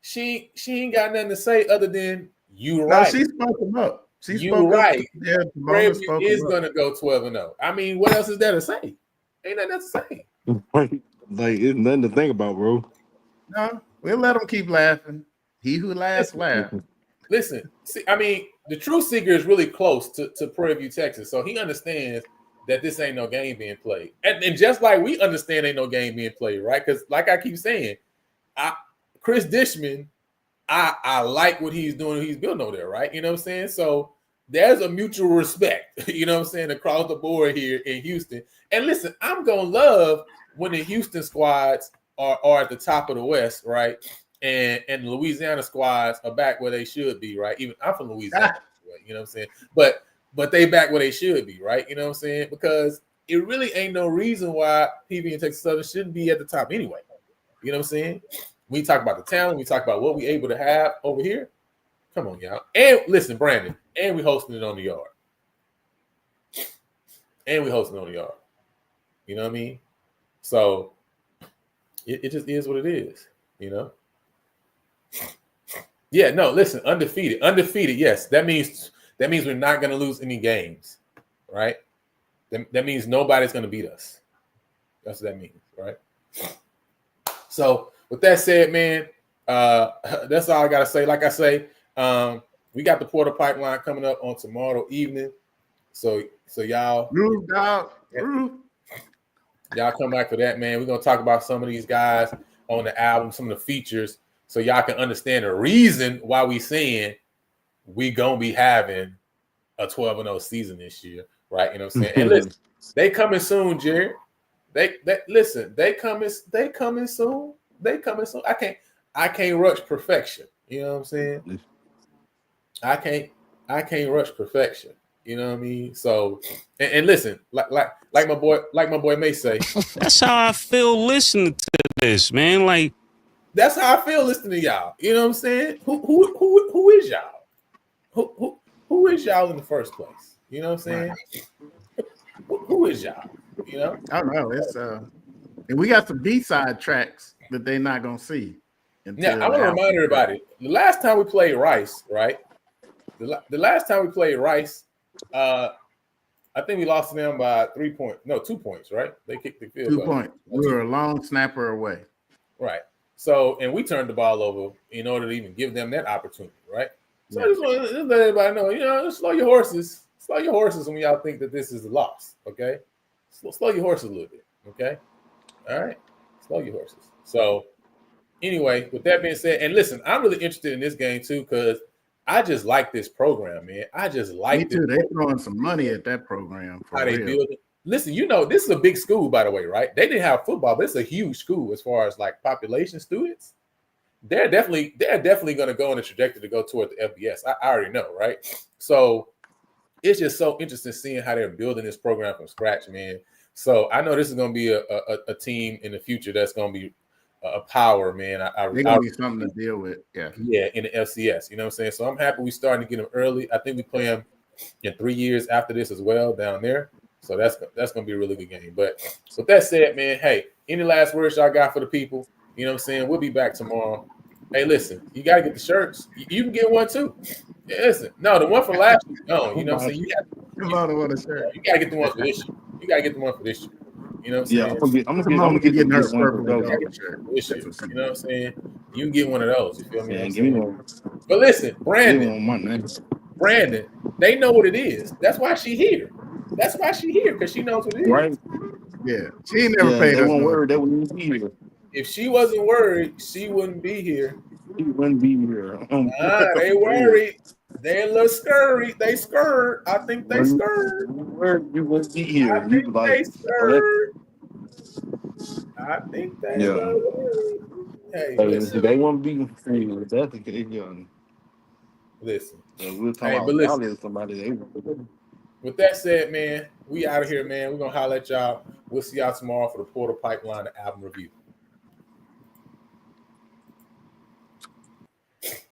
She ain't got nothing to say other than you No, right. she spoke him up. She you spoke right. Up. Yeah, Prairie View is gonna go 12-0. I mean, what else is there to say? Ain't nothing else to say. Like it's nothing to think about, bro. No, we'll let them keep laughing. He who laughs, laugh. Listen, see, I mean, the Truth Seeker is really close to Prairie View, Texas, so he understands that this ain't no game being played. And just like we understand ain't no game being played, right? Because like I keep saying, Chris Dishman, I like what he's doing, he's building over there, right? You know what I'm saying? So there's a mutual respect, you know what I'm saying, across the board here in Houston. And listen, I'm gonna love when the Houston squads are at the top of the West, right? And the Louisiana squads are back where they should be, right? Even I'm from Louisiana, you know what I'm saying? But they back where they should be, right? You know what I'm saying? Because it really ain't no reason why PV and Texas Southern shouldn't be at the top anyway. You know what I'm saying? We talk about the talent, we talk about what we able to have over here. Come on, y'all. And listen, Brandon, and we hosting it on the yard. You know what I mean? So it just is what it is, you know? Yeah, no, listen, undefeated. Yes, that means we're not going to lose any games, right? That means nobody's going to beat us. That's what that means, right? So with that said, man, that's all I got to say. Like I say, we got the Porter Pipeline coming up on tomorrow evening. So y'all, y'all come back for that, man. We're going to talk about some of these guys on the album, some of the features, so y'all can understand the reason why we saying we gonna be having a 12-0 season this year, right? You know what I'm saying? And listen, they coming soon, Jared. They coming soon. I can't rush perfection. You know what I'm saying? I can't rush perfection. You know what I mean? So, and listen, like my boy may say, that's how I feel listening to this, man. Like, that's how I feel listening to y'all. You know what I'm saying? Who is y'all? Who is y'all in the first place? You know what I'm saying? Who is y'all? You know? I don't know. It's and we got some B-side tracks that they're not gonna see. Yeah, I want to remind everybody. The last time we played Rice, right? The last time we played Rice, I think we lost to them by 2 points, right? They kicked the field goal. 2 points. We were a long snapper away. Right. So, and we turned the ball over in order to even give them that opportunity, right? So I just want to let everybody know, you know, slow your horses. Slow your horses when y'all think that this is a loss, okay? Slow your horses a little bit, okay? All right? Slow your horses. So, anyway, with that being said, and listen, I'm really interested in this game too because I just like this program, man. I just like Me too. They're throwing some money at that program. For how real. they build it. Listen, you know, this is a big school, by the way, right? They didn't have football, but it's a huge school as far as like population students. They're definitely going to go on a trajectory to go toward the FBS. I already know, right? So it's just so interesting seeing how they're building this program from scratch, man. So I know this is going to be a team in the future that's going to be a power, man. They're going to be something to deal with. Yeah, in the FCS. You know what I'm saying? So I'm happy we starting to get them early. I think we play them in 3 years after this as well down there. So that's going to be a really good game. But with that said, man, hey, any last words y'all got for the people? You know what I'm saying? We'll be back tomorrow. Hey, listen, you got to get the shirts. You can get one too. Yeah, listen, no, the one for last year. No, you know what I'm saying? You got to get the one for this year. You got to get the one for this year. You know what I'm saying? Yeah, I'm gonna get getting her this one for purple those. This year. You know what I'm saying? You can get one of those. You feel me? Yeah, give me one. But listen, Brandon, they know what it is. That's why she here. Because she knows what it is. Right? Yeah, she never paid us. They wouldn't be here. If she wasn't worried, she wouldn't be here. He wouldn't be here. They worried. They a little scurry. They scared. I think they scared. You wouldn't be here. I think they scared. I think they Hey, listen. They won't be free. That's the case. Listen. We'll talk Hey, about but listen. somebody. With that said, man, we out of here, man. We're gonna holler at y'all. We'll see y'all tomorrow for the Portal Pipeline, the album review.